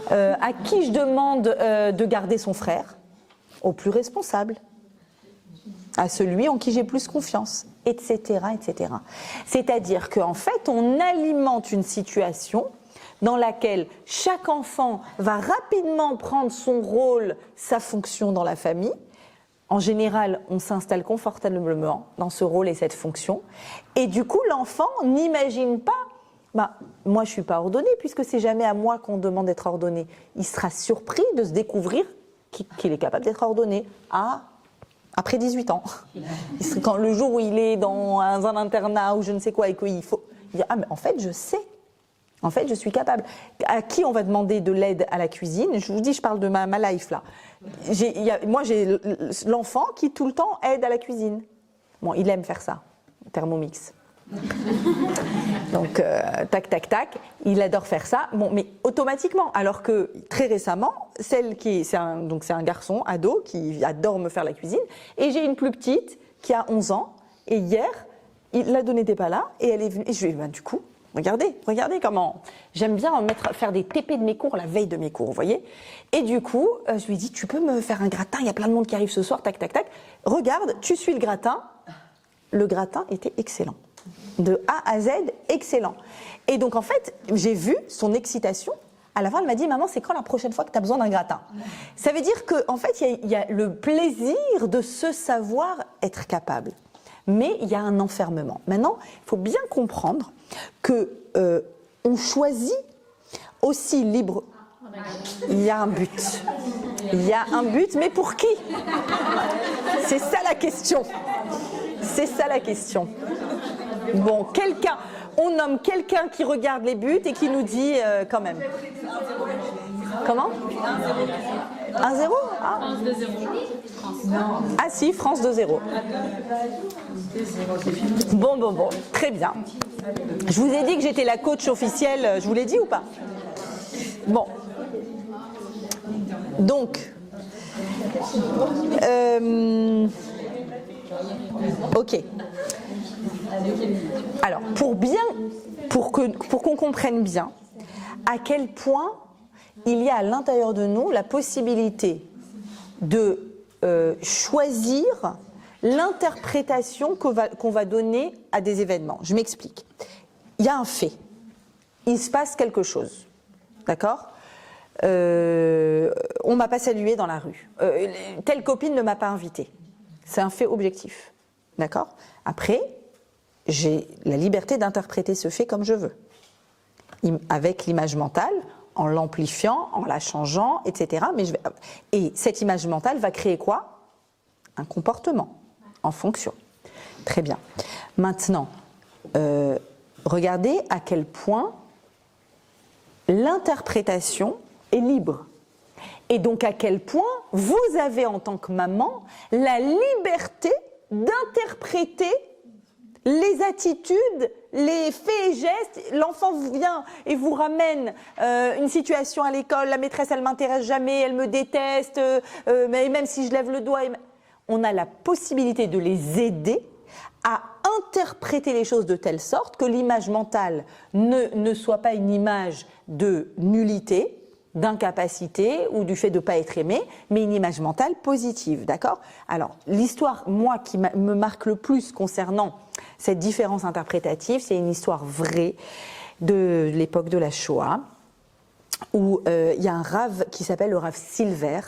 À qui je demande de garder son frère? Au plus responsable. À celui en qui j'ai plus confiance, etc., etc. C'est-à-dire qu'en fait, on alimente une situation dans laquelle chaque enfant va rapidement prendre son rôle, sa fonction dans la famille. En général, on s'installe confortablement dans ce rôle et cette fonction. Et du coup, l'enfant n'imagine pas, moi je ne suis pas ordonné, puisque c'est jamais à moi qu'on demande d'être ordonné. Il sera surpris de se découvrir qu'il est capable d'être ordonné après 18 ans. Quand le jour où il est dans un internat ou je ne sais quoi et qu'il faut... Il dit, mais en fait, je sais. En fait, je suis capable. À qui on va demander de l'aide à la cuisine? Je vous dis, je parle de ma life là. Moi, j'ai l'enfant qui tout le temps aide à la cuisine. Bon, il aime faire ça, Thermomix. Donc, tac, tac, tac, il adore faire ça. Bon, mais automatiquement, alors que très récemment, c'est un garçon ado qui adore me faire la cuisine, et j'ai une plus petite qui a 11 ans, et hier, l'ado n'était pas là, et elle est venue, et je lui ai dit, du coup, regardez comment j'aime bien faire des TP de mes cours la veille de mes cours, vous voyez. Et du coup, je lui ai dit, tu peux me faire un gratin, il y a plein de monde qui arrive ce soir, tac, tac, tac. Regarde, tu suis le gratin. Le gratin était excellent. De A à Z, excellent. Et donc en fait, j'ai vu son excitation. À la fin, elle m'a dit, maman, c'est quand la prochaine fois que tu as besoin d'un gratin? Ça veut dire qu'en fait, il y a le plaisir de se savoir être capable. Mais il y a un enfermement. Maintenant, il faut bien comprendre que on choisit aussi libre. Il y a un but. Il y a un but, mais pour qui? C'est ça la question. C'est ça la question. Bon, on nomme quelqu'un qui regarde les buts et qui nous dit quand même. Comment? 1-0 ah. France 2-0. Ah si, France 2-0. Bon, très bien. Je vous ai dit que j'étais la coach officielle, je vous l'ai dit ou pas? Bon. Donc, Ok. Alors, pour qu'on comprenne bien à quel point il y a à l'intérieur de nous la possibilité de choisir l'interprétation qu'on va donner à des événements. Je m'explique. Il y a un fait. Il se passe quelque chose. D'accord ? On m'a pas salué dans la rue. Telle copine ne m'a pas invitée. C'est un fait objectif. D'accord ? Après, j'ai la liberté d'interpréter ce fait comme je veux. Avec l'image mentale, en l'amplifiant, en la changeant, etc. Et cette image mentale va créer quoi ? Un comportement, en fonction. Très bien. Maintenant, regardez à quel point l'interprétation est libre. Et donc à quel point vous avez en tant que maman la liberté d'interpréter les attitudes, les faits et gestes. L'enfant vient et vous ramène une situation à l'école, la maîtresse elle m'intéresse jamais, elle me déteste, mais même si je lève le doigt, on a la possibilité de les aider à interpréter les choses de telle sorte que l'image mentale ne soit pas une image de nullité, d'incapacité ou du fait de ne pas être aimé, mais une image mentale positive, d'accord ? Alors, l'histoire, moi, qui me marque le plus concernant cette différence interprétative, c'est une histoire vraie de l'époque de la Shoah, où il y a un rave qui s'appelle le rave Silver,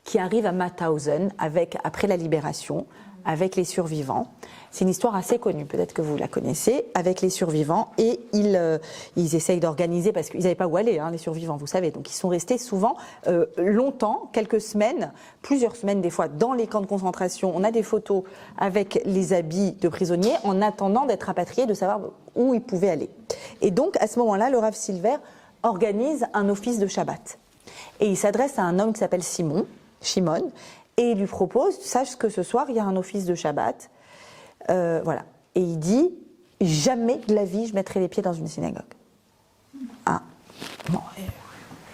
qui arrive à Mauthausen après la libération, avec les survivants. C'est une histoire assez connue, peut-être que vous la connaissez, avec les survivants, et ils essayent d'organiser, parce qu'ils n'avaient pas où aller, hein, les survivants, vous savez, donc ils sont restés souvent longtemps, quelques semaines, plusieurs semaines des fois, dans les camps de concentration. On a des photos avec les habits de prisonniers, en attendant d'être rapatriés, de savoir où ils pouvaient aller. Et donc, à ce moment-là, le Rav Silver organise un office de Shabbat. Et il s'adresse à un homme qui s'appelle Shimon, et il lui propose, sache que ce soir, il y a un office de Shabbat. Voilà. Et il dit, jamais de la vie, je mettrai les pieds dans une synagogue. Ah, bon,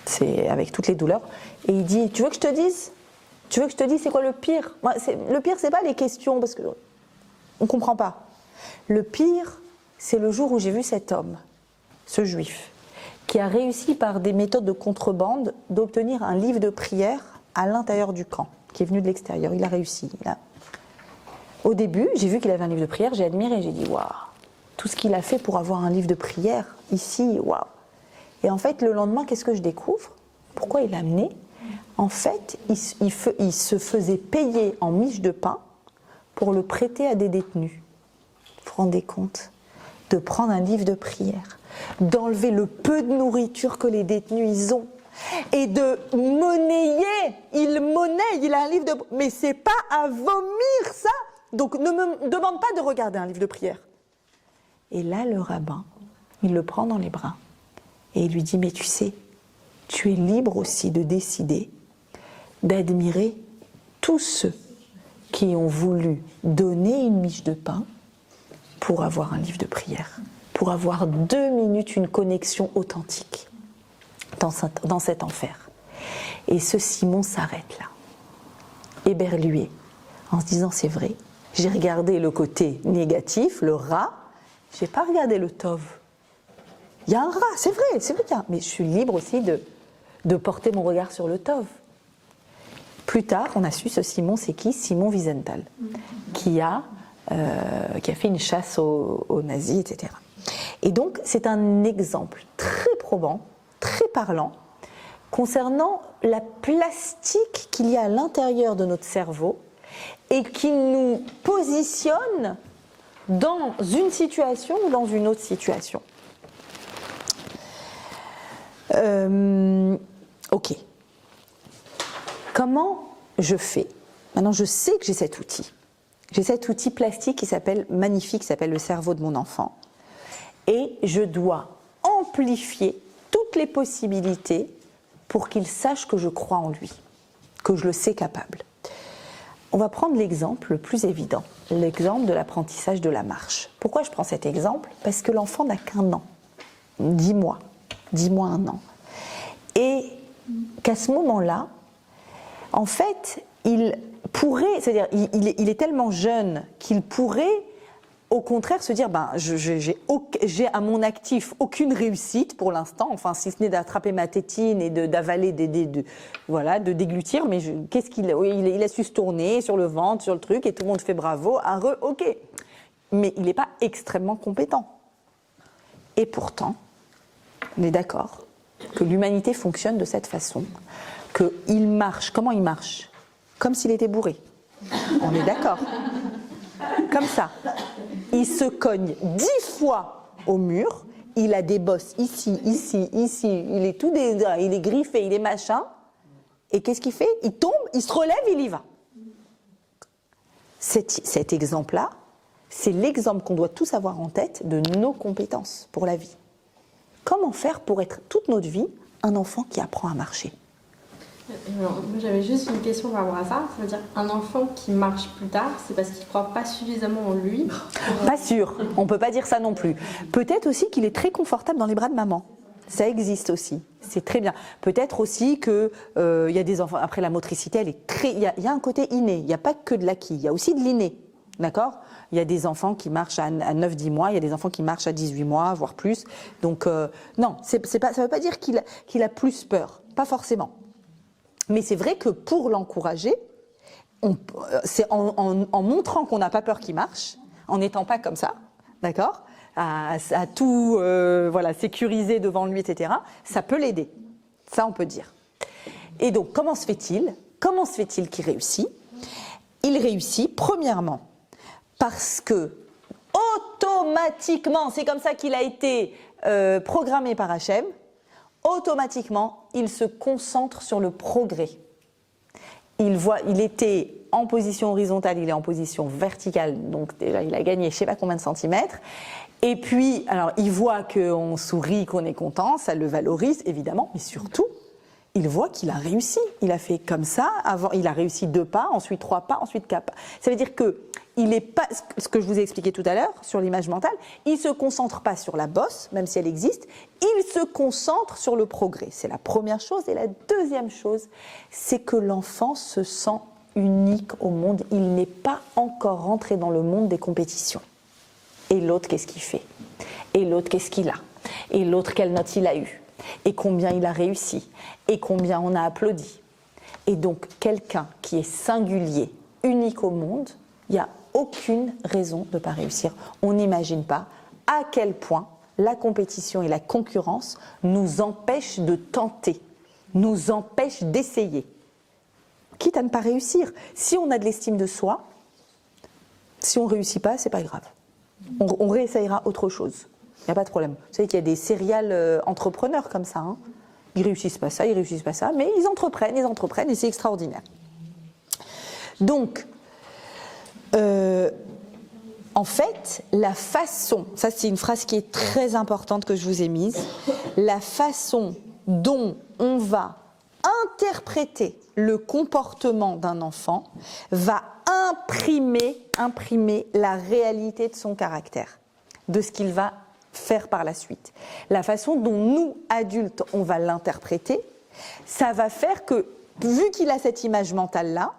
c'est avec toutes les douleurs. Et il dit, tu veux que je te dise ? Tu veux que je te dise c'est quoi le pire ? Le pire, c'est pas les questions, parce que on comprend pas. Le pire, c'est le jour où j'ai vu cet homme, ce juif, qui a réussi par des méthodes de contrebande d'obtenir un livre de prière à l'intérieur du camp, qui est venu de l'extérieur. Il a réussi. Au début, j'ai vu qu'il avait un livre de prière, j'ai admiré, j'ai dit waouh, tout ce qu'il a fait pour avoir un livre de prière ici, waouh. Et en fait, le lendemain, qu'est-ce que je découvre ? Pourquoi il l'a amené ? En fait, il se faisait payer en miche de pain pour le prêter à des détenus. Vous vous rendez compte ? De prendre un livre de prière, d'enlever le peu de nourriture que les détenus ils ont, et de monnayer. Il a un livre de... Mais c'est pas à vomir ça. Donc ne me demande pas de regarder un livre de prière. Et là, le rabbin, il le prend dans les bras et il lui dit, mais tu sais, tu es libre aussi de décider d'admirer tous ceux qui ont voulu donner une miche de pain pour avoir un livre de prière, pour avoir 2 minutes une connexion authentique dans cet enfer. Et ce Simon s'arrête là, éberlué, en se disant, c'est vrai, j'ai regardé le côté négatif, le rat, j'ai pas regardé le tov. Il y a un rat, c'est vrai qu'il y a, mais je suis libre aussi de porter mon regard sur le tov. Plus tard, on a su, ce Simon, c'est qui ? Simon Wiesenthal, qui a fait une chasse aux nazis, etc. Et donc, c'est un exemple très probant, très parlant, concernant la plastique qu'il y a à l'intérieur de notre cerveau et qui nous positionne dans une situation ou dans une autre situation. Ok. Comment je fais ? Maintenant, je sais que j'ai cet outil. J'ai cet outil plastique qui s'appelle magnifique, qui s'appelle le cerveau de mon enfant. Et je dois amplifier toutes les possibilités pour qu'il sache que je crois en lui, que je le sais capable. On va prendre l'exemple le plus évident, l'exemple de l'apprentissage de la marche. Pourquoi je prends cet exemple ? Parce que l'enfant n'a qu'1 an, 10 mois, 1 an. Et qu'à ce moment-là, en fait, il pourrait, c'est-à-dire il est tellement jeune qu'il pourrait au contraire se dire j'ai à mon actif aucune réussite pour l'instant, enfin si ce n'est d'attraper ma tétine et d'avaler de déglutir, mais qu'est-ce il a su se tourner sur le ventre, sur le truc et tout le monde fait bravo, ok, mais il n'est pas extrêmement compétent. Et pourtant, on est d'accord que l'humanité fonctionne de cette façon, qu'il marche, comment il marche? Comme s'il était bourré. On est d'accord. Comme ça. Il se cogne 10 fois au mur, il a des bosses ici, il est tout il est griffé, il est machin. Et qu'est-ce qu'il fait? Il tombe, il se relève, il y va. Cet exemple-là, c'est l'exemple qu'on doit tous avoir en tête de nos compétences pour la vie. Comment faire pour être toute notre vie un enfant qui apprend à marcher? Alors, moi, j'avais juste une question par rapport à ça. Ça veut dire un enfant qui marche plus tard, c'est parce qu'il ne croit pas suffisamment en lui. Pas sûr, on ne peut pas dire ça non plus. Peut-être aussi qu'il est très confortable dans les bras de maman. Ça existe aussi, c'est très bien. Peut-être aussi qu'il y a des enfants, après la motricité, elle est très, il y a un côté inné, il n'y a pas que de l'acquis, il y a aussi de l'inné, d'accord? Il y a des enfants qui marchent à 9-10 mois, il y a des enfants qui marchent à 18 mois, voire plus. Donc non, ça ne veut pas dire qu'il a plus peur, pas forcément. Mais c'est vrai que pour l'encourager, c'est en montrant qu'on n'a pas peur qu'il marche, en n'étant pas comme ça, d'accord, à tout sécuriser devant lui, etc., ça peut l'aider. Ça, on peut dire. Et donc, comment se fait-il qu'il réussit? Il réussit, premièrement, parce que automatiquement, c'est comme ça qu'il a été programmé par Hachem, automatiquement, il se concentre sur le progrès. Il était en position horizontale, il est en position verticale, donc déjà il a gagné je ne sais pas combien de centimètres. Et puis, alors il voit qu'on sourit, qu'on est content, ça le valorise évidemment, mais surtout, il voit qu'il a réussi. Il a fait comme ça, il a réussi 2 pas, ensuite 3 pas, ensuite 4 pas. Ça veut dire que il n'est pas, ce que je vous ai expliqué tout à l'heure sur l'image mentale, il ne se concentre pas sur la bosse, même si elle existe, il se concentre sur le progrès. C'est la première chose. Et la deuxième chose, c'est que l'enfant se sent unique au monde. Il n'est pas encore rentré dans le monde des compétitions. Et l'autre, qu'est-ce qu'il fait? Et l'autre, qu'est-ce qu'il a? Et l'autre, quelle note il a eue? Et combien il a réussi? Et combien on a applaudi? Et donc, quelqu'un qui est singulier, unique au monde, il n'y a aucune raison de ne pas réussir. On n'imagine pas à quel point la compétition et la concurrence nous empêchent de tenter, nous empêchent d'essayer. Quitte à ne pas réussir. Si on a de l'estime de soi, si on ne réussit pas, c'est pas grave. On réessayera autre chose. Il n'y a pas de problème. Vous savez qu'il y a des serial entrepreneurs comme ça. Hein. Ils réussissent pas ça, mais ils entreprennent et c'est extraordinaire. Donc, en fait, la façon, ça c'est une phrase qui est très importante que je vous ai mise, la façon dont on va interpréter le comportement d'un enfant va imprimer la réalité de son caractère, de ce qu'il va faire par la suite. La façon dont nous, adultes, on va l'interpréter, ça va faire que, vu qu'il a cette image mentale-là,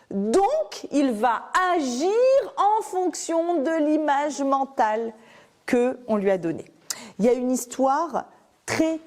donc il va agir en fonction de l'image mentale qu'on lui a donnée. Il y a une histoire très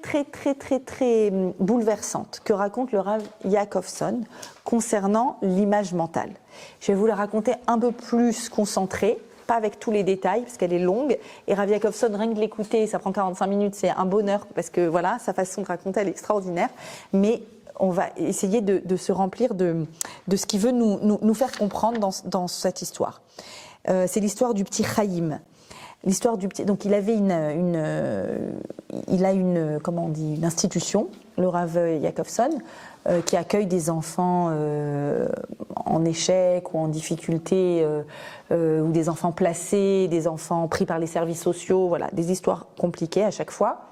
bouleversante que raconte le Rav Yaakovson concernant l'image mentale. Je vais vous la raconter un peu plus concentrée, pas avec tous les détails parce qu'elle est longue, et Rav Yaakovson, rien que de l'écouter, ça prend 45 minutes, c'est un bonheur parce que voilà, sa façon de raconter elle est extraordinaire, mais on va essayer de se remplir de ce qu'il veut nous faire comprendre dans cette histoire. C'est l'histoire du petit Chaim. L'histoire du petit. Donc il avait une institution, le Rav Yaakovson, qui accueille des enfants en échec ou en difficulté, ou des enfants placés, des enfants pris par les services sociaux, voilà, des histoires compliquées à chaque fois.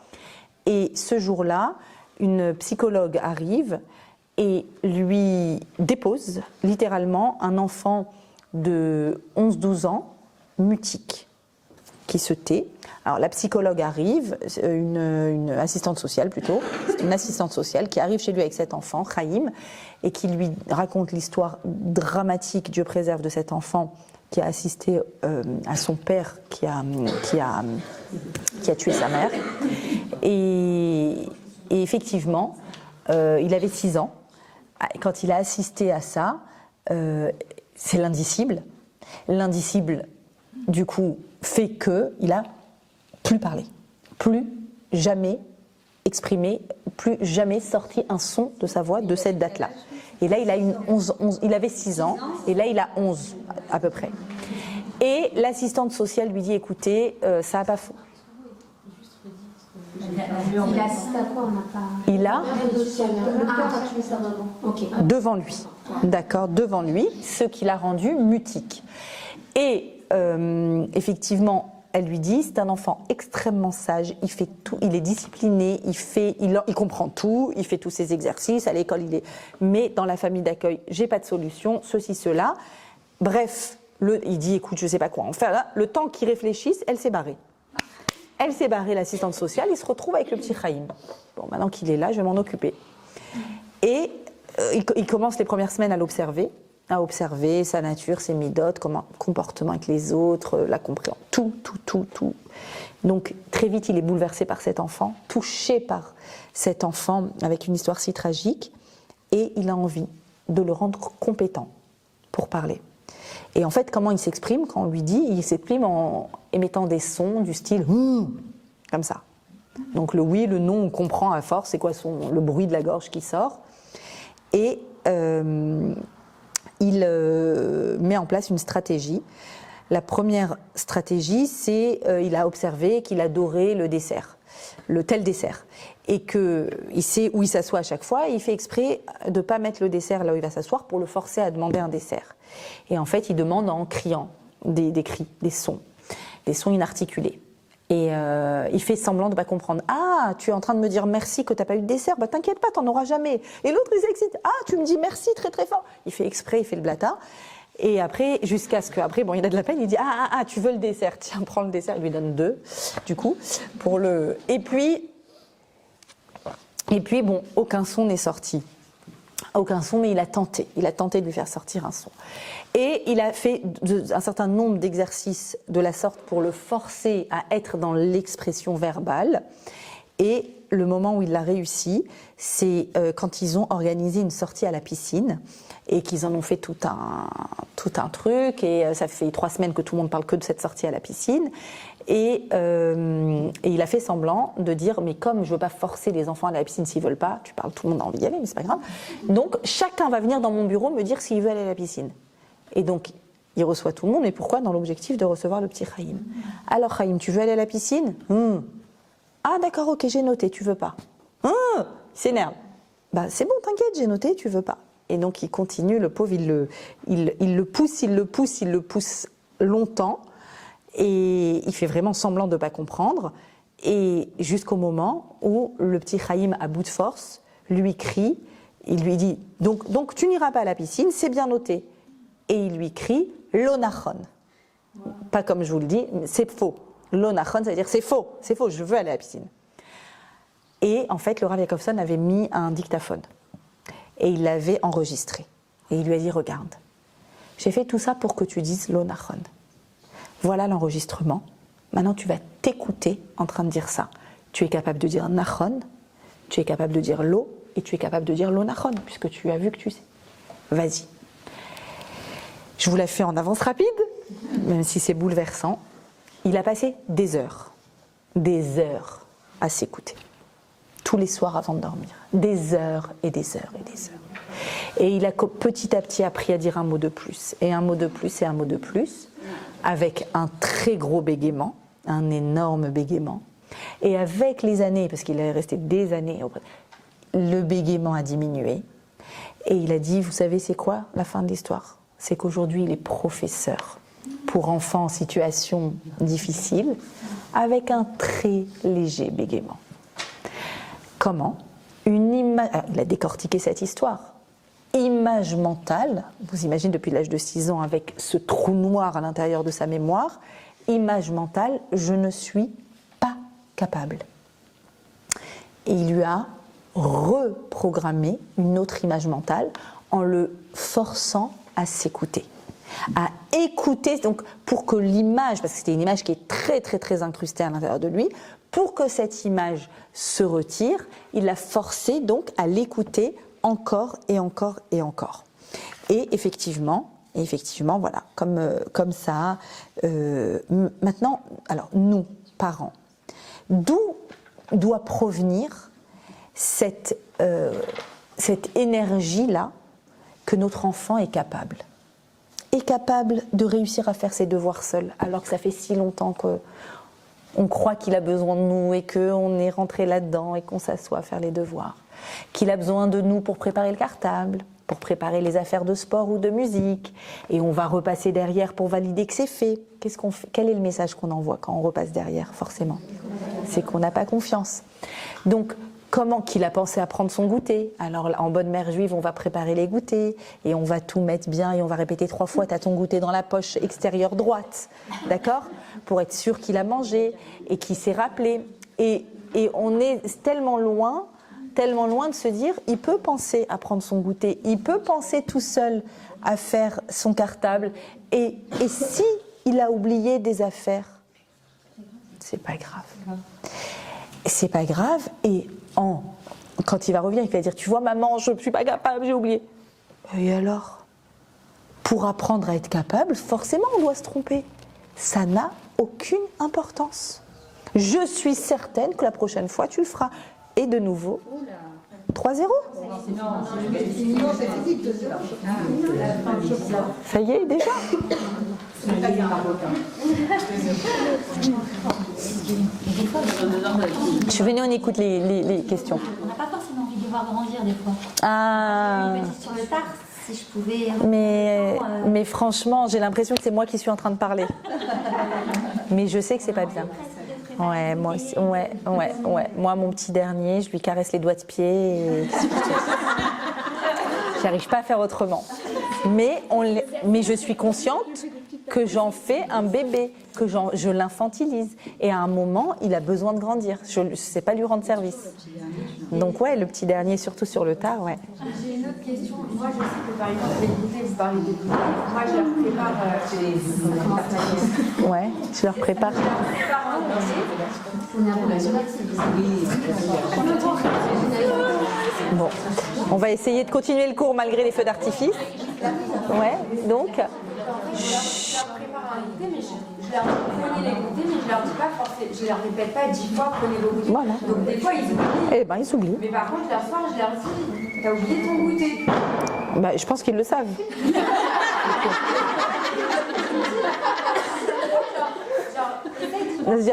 Et ce jour-là, une psychologue arrive et lui dépose littéralement un enfant de 11-12 ans, mutique. qui se tait. Alors la psychologue arrive, une assistante sociale plutôt, c'est une assistante sociale qui arrive chez lui avec cet enfant, Chaim, et qui lui raconte l'histoire dramatique, Dieu préserve, de cet enfant qui a assisté à son père qui a tué sa mère. Et effectivement, il avait 6 ans. Quand il a assisté à ça, c'est l'indicible. L'indicible, du coup, fait qu'il a plus parlé, plus jamais exprimé, plus jamais sorti un son de sa voix de cette date-là. Et là, il a il avait 6 ans, et là, il a 11 à peu près. Et l'assistante sociale lui dit, écoutez, ça n'a pas faux. Il assiste à quoi? On n'a pas. Il a Ok. devant lui, d'accord, devant lui, ce qui l'a rendu mutique. Et effectivement, elle lui dit, c'est un enfant extrêmement sage, il fait tout, il est discipliné, il comprend tout, il fait tous ses exercices, à l'école mais dans la famille d'accueil, j'ai pas de solution, ceci, cela. Bref, il dit, écoute, je sais pas quoi en faire là. Le temps qu'il réfléchisse, elle s'est barrée. Elle s'est barrée, l'assistante sociale, il se retrouve avec le petit Chaim. Bon, maintenant qu'il est là, je vais m'en occuper. Et il commence les premières semaines à observer sa nature, ses midotes, comment comportement avec les autres, la compréhension, tout. Donc très vite, il est bouleversé par cet enfant, touché par cet enfant avec une histoire si tragique, et il a envie de le rendre compétent pour parler. Et en fait, comment il s'exprime quand on lui dit? Il s'exprime en émettant des sons du style comme ça. Donc le oui, le non, on comprend à force, c'est quoi le bruit de la gorge qui sort. Et il met en place une stratégie. La première stratégie, c'est il a observé qu'il adorait le dessert, le tel dessert, et qu'il sait où il s'assoit à chaque fois, et il fait exprès de ne pas mettre le dessert là où il va s'asseoir pour le forcer à demander un dessert. Et en fait, il demande en criant des cris, des sons inarticulés. Et il fait semblant de ne pas comprendre. Ah, tu es en train de me dire merci que tu n'as pas eu de dessert? Bah t'inquiète pas, t'en auras jamais. Et l'autre, il s'excite. Ah, tu me dis merci très très fort. Il fait exprès, il fait le blata. Et après, jusqu'à ce qu'après, bon, il a de la peine, il dit ah, tu veux le dessert? Tiens, prends le dessert. Il lui donne 2, du coup, pour le. Et puis, bon, aucun son n'est sorti. Aucun son, mais il a tenté de lui faire sortir un son. Et il a fait un certain nombre d'exercices de la sorte pour le forcer à être dans l'expression verbale. Et le moment où il l'a réussi, c'est quand ils ont organisé une sortie à la piscine et qu'ils en ont fait tout un truc. Et ça fait 3 semaines que tout le monde parle que de cette sortie à la piscine. Et il a fait semblant de dire, mais comme je veux pas forcer les enfants à la piscine s'ils veulent pas, tu parles, tout le monde a envie d'y aller, mais c'est pas grave. Donc chacun va venir dans mon bureau me dire s'il veut aller à la piscine. Et donc il reçoit tout le monde, mais pourquoi? Dans l'objectif de recevoir le petit Chaim. Alors Chaim, tu veux aller à la piscine? Ah d'accord, ok, j'ai noté, tu veux pas. Il s'énerve. Bah c'est bon, t'inquiète, j'ai noté, tu veux pas. Et donc il continue, le pauvre, il le pousse longtemps. Et il fait vraiment semblant de ne pas comprendre. Et jusqu'au moment où le petit Chaim, à bout de force, lui crie, il lui dit donc tu n'iras pas à la piscine, c'est bien noté. Et il lui crie l'onachon. Pas comme je vous le dis, c'est faux. L'onachon, ça veut dire c'est faux, je veux aller à la piscine. Et en fait, le Rav Yakovson avait mis un dictaphone. Et il l'avait enregistré. Et il lui a dit regarde, j'ai fait tout ça pour que tu dises l'onachon. Voilà l'enregistrement. Maintenant, tu vas t'écouter en train de dire ça. Tu es capable de dire nachon, tu es capable de dire lo, et tu es capable de dire lo nachon, puisque tu as vu que tu sais. Vas-y. Je vous la fais en avance rapide, même si c'est bouleversant. Il a passé des heures à s'écouter. Tous les soirs avant de dormir. Des heures et des heures et des heures. Et il a petit à petit appris à dire un mot de plus, et un mot de plus, et un mot de plus, avec un très gros bégaiement, un énorme bégaiement. Et avec les années, parce qu'il est resté des années, le bégaiement a diminué. Et il a dit, vous savez c'est quoi la fin de l'histoire? C'est qu'aujourd'hui il est professeur pour enfants en situation difficile, avec un très léger bégaiement. Comment? Il a décortiqué cette histoire. Image mentale, vous imaginez depuis l'âge de 6 ans avec ce trou noir à l'intérieur de sa mémoire, image mentale, je ne suis pas capable. Et il lui a reprogrammé une autre image mentale en le forçant à s'écouter. À écouter, donc pour que l'image, parce que c'était une image qui est très très très incrustée à l'intérieur de lui, pour que cette image se retire, il l'a forcé donc à l'écouter encore et encore et encore. Et effectivement, voilà, comme ça. Maintenant, alors nous, parents, d'où doit provenir cette énergie-là que notre enfant est capable de réussir à faire ses devoirs seul, alors que ça fait si longtemps qu'on croit qu'il a besoin de nous et qu'on est rentré là-dedans et qu'on s'assoit à faire les devoirs, qu'il a besoin de nous pour préparer le cartable, pour préparer les affaires de sport ou de musique, et on va repasser derrière pour valider que c'est fait. Qu'est-ce qu'on fait ? Quel est le message qu'on envoie quand on repasse derrière, forcément ? C'est qu'on n'a pas confiance. Donc, comment qu'il a pensé à prendre son goûter ? Alors, en bonne mère juive, on va préparer les goûters, et on va tout mettre bien, et on va répéter 3 fois, t'as ton goûter dans la poche extérieure droite, d'accord ? Pour être sûr qu'il a mangé, et qu'il s'est rappelé. Et on est tellement loin de se dire, il peut penser à prendre son goûter, il peut penser tout seul à faire son cartable, et si il a oublié des affaires, c'est pas grave. C'est pas grave, et quand il va revenir, il va dire, tu vois maman, je ne suis pas capable, j'ai oublié. Et alors ? Pour apprendre à être capable, forcément on doit se tromper. Ça n'a aucune importance. Je suis certaine que la prochaine fois tu le feras. Et de nouveau, 3-0. Ça y est, déjà. Je suis venue, on écoute les questions. On n'a pas forcément envie de voir grandir des fois. Ah. Une petite sur le tard, si je pouvais. Mais franchement, j'ai l'impression que c'est moi qui suis en train de parler. Mais je sais que c'est pas bien. Ouais, moi aussi. Ouais. Moi, mon petit dernier, je lui caresse les doigts de pied. J'arrive pas à faire autrement. Mais je suis consciente que j'en fais un bébé, que je l'infantilise. Et à un moment, il a besoin de grandir. Je ne sais pas lui rendre service. Donc ouais, le petit dernier, surtout sur le tard, ouais. J'ai une autre question. Moi, je sais que par exemple, les goûters, vous parlez des goûters. Moi, je leur prépare Ouais, tu leur prépares. Bon, on va essayer de continuer le cours malgré les feux d'artifice. Ouais, donc. Je leur prépare un goûter, mais je leur dis prenez les goûters, mais je leur dis pas forcément, je leur répète pas 10 fois prenez vos goûters. Voilà. Donc des fois ils oublient. Eh ben, ils s'oublient. Mais par contre, leur soir, je leur dis t'as oublié ton goûter. Bah, je pense qu'ils le savent.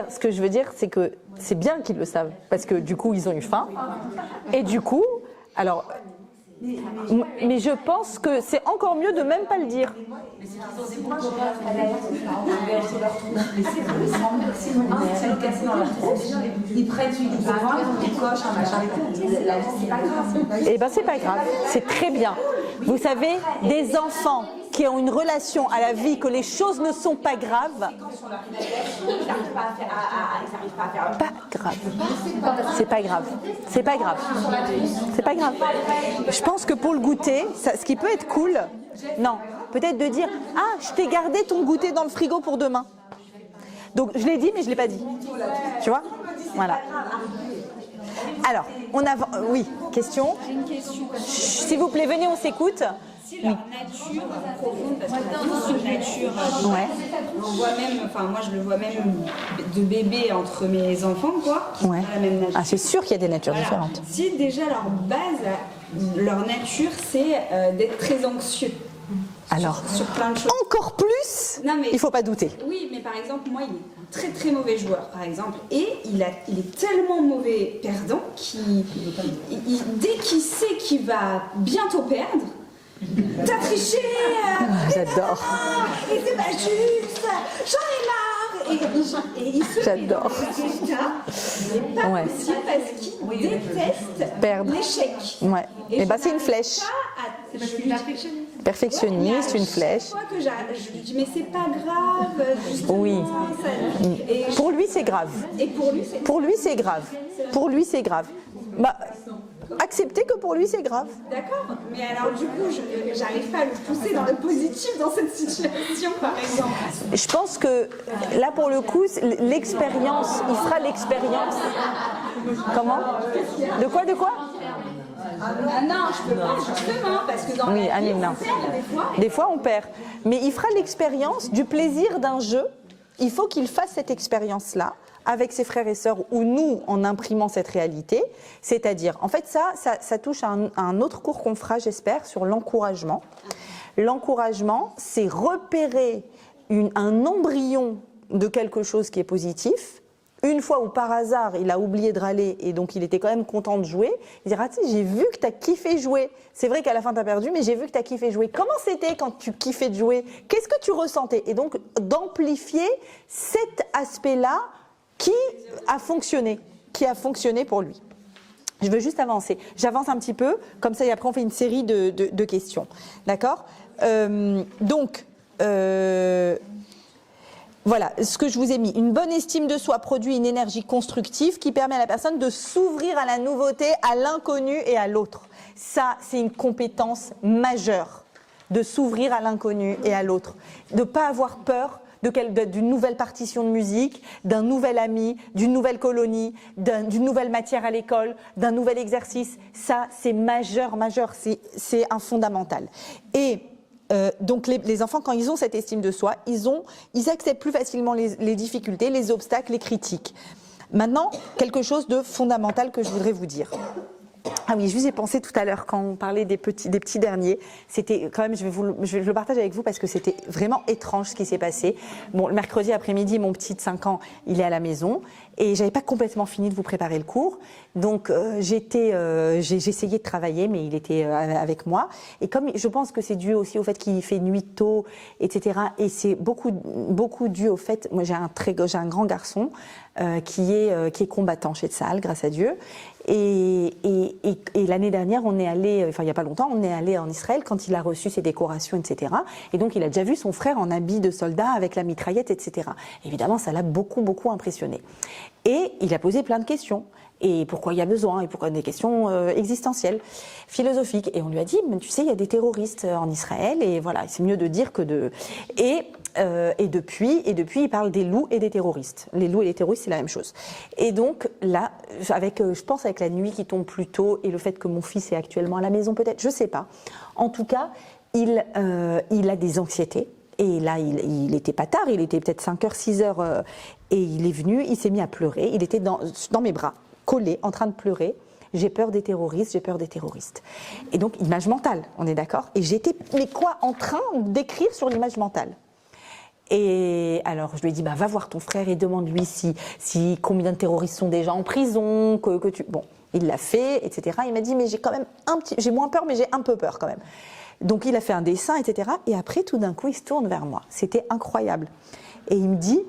Ce que je veux dire, c'est que c'est bien qu'ils le savent, parce que du coup, ils ont eu faim. Et du coup, alors, mais je pense que c'est encore mieux de même pas le dire. Ils prennent celui qui va ils cochent un machin. Eh ben, c'est pas grave, c'est très bien. Vous savez, des enfants qui ont une relation à la vie, que les choses ne sont pas graves. Pas grave. C'est pas grave. C'est pas grave. C'est pas grave. Je pense que pour le goûter, ce qui peut être cool, non, peut-être de dire « Ah, je t'ai gardé ton goûter dans le frigo pour demain. » Donc, je l'ai dit, mais je ne l'ai pas dit. Tu vois ? Voilà. Alors, on a... Oui, question ? J'ai une question. S'il vous plaît, venez, on s'écoute. Si leur nature profonde, parce qu'on a une nature, Ouais. on voit même, enfin moi je le vois même de bébé entre mes enfants, quoi, qui Ouais. ont la même nature. Ah, c'est sûr qu'il y a des natures Voilà. différentes. Si déjà leur base, leur nature, c'est d'être très anxieux. Alors, sur plein de choses. encore plus, Non, mais- il ne faut pas douter. Oui, mais par exemple, moi, il est un très très mauvais joueur, par exemple, et il est tellement mauvais perdant dès qu'il sait qu'il va bientôt perdre, t'as triché, J'adore. et c'est pas juste, j'en ai marre, et il se J'adore. c'est pas Ouais. possible parce qu'il déteste Perdre. l'échec. Ouais. Et bah, c'est une flèche. C'est parce qu'il a triché. Perfectionniste, une flèche. Chaque fois que je lui dis mais c'est pas grave, justement, Oui. et Pour lui, c'est grave. et pour lui c'est Pour lui, c'est grave. Pour lui, c'est grave. Bah, acceptez que pour lui, c'est grave. d'accord, mais alors du coup j'arrive pas à le pousser dans le positif dans cette situation par exemple. Je pense que là, pour le coup, l'expérience, il fera l'expérience. Comment ? De quoi ? Ah non, je peux pas justement parce que dans Oui, la vie, Annie, non. on perd des fois. Des fois, on perd. Mais il fera l'expérience du plaisir d'un jeu. Il faut qu'il fasse cette expérience-là avec ses frères et sœurs ou nous en imprimant cette réalité. C'est-à-dire, en fait, ça touche à un autre cours qu'on fera, j'espère, sur l'encouragement. L'encouragement, c'est repérer un embryon de quelque chose qui est positif. Une fois où par hasard il a oublié de râler et donc il était quand même content de jouer, il dira tu sais, j'ai vu que tu as kiffé jouer. C'est vrai qu'à la fin tu as perdu, mais j'ai vu que tu as kiffé jouer. Comment c'était quand tu kiffais de jouer ? Qu'est-ce que tu ressentais ? Et donc d'amplifier cet aspect-là qui a fonctionné pour lui. Je veux juste avancer. J'avance un petit peu, comme ça et après on fait une série de questions. D'accord ? Voilà, ce que je vous ai mis. Une bonne estime de soi produit une énergie constructive qui permet à la personne de s'ouvrir à la nouveauté, à l'inconnu et à l'autre. Ça, c'est une compétence majeure, de s'ouvrir à l'inconnu et à l'autre. De ne pas avoir peur d'une nouvelle partition de musique, d'un nouvel ami, d'une nouvelle colonie, d'une nouvelle matière à l'école, d'un nouvel exercice. Ça, c'est majeur, c'est un fondamental. Et donc les enfants, quand ils ont cette estime de soi, ils acceptent plus facilement les difficultés, les obstacles, les critiques. Maintenant, quelque chose de fondamental que je voudrais vous dire. Ah oui, je vous ai pensé tout à l'heure quand on parlait des petits derniers. C'était quand même, je le partage avec vous parce que c'était vraiment étrange ce qui s'est passé. Bon, le mercredi après-midi, mon petit de 5 ans, il est à la maison et j'avais pas complètement fini de vous préparer le cours. Donc j'ai essayé de travailler, mais il était avec moi. Et comme je pense que c'est dû aussi au fait qu'il fait nuit tôt, etc. Et c'est beaucoup dû au fait, moi j'ai un grand garçon qui est combattant chez Tsahal, grâce à Dieu. Et l'année dernière, on est allé, enfin il n'y a pas longtemps, on est allé en Israël quand il a reçu ses décorations, etc. Et donc il a déjà vu son frère en habit de soldat avec la mitraillette, etc. Évidemment, ça l'a beaucoup impressionné. Et il a posé plein de questions. Et pourquoi il y a besoin, et pourquoi des questions existentielles, philosophiques. Et on lui a dit, mais tu sais, il y a des terroristes en Israël, et voilà, c'est mieux de dire que de... Et depuis, il parle des loups et des terroristes. Les loups et les terroristes, c'est la même chose. Et donc là, je pense avec la nuit qui tombe plus tôt et le fait que mon fils est actuellement à la maison, peut-être, je sais pas. En tout cas, il a des anxiétés. Et là, il était pas tard, il était peut-être 5h, 6h, et il est venu, il s'est mis à pleurer. Il était dans mes bras, collé, en train de pleurer. J'ai peur des terroristes, j'ai peur des terroristes. Et donc, image mentale, on est d'accord ? Et j'étais, mais quoi, en train d'écrire sur l'image mentale. Et alors, je lui ai dit, va voir ton frère et demande-lui si combien de terroristes sont déjà en prison, que tu... Bon, il l'a fait, etc. Il m'a dit, mais j'ai moins peur, mais j'ai un peu peur quand même. Donc, il a fait un dessin, etc. Et après, tout d'un coup, il se tourne vers moi. C'était incroyable. Et il me dit,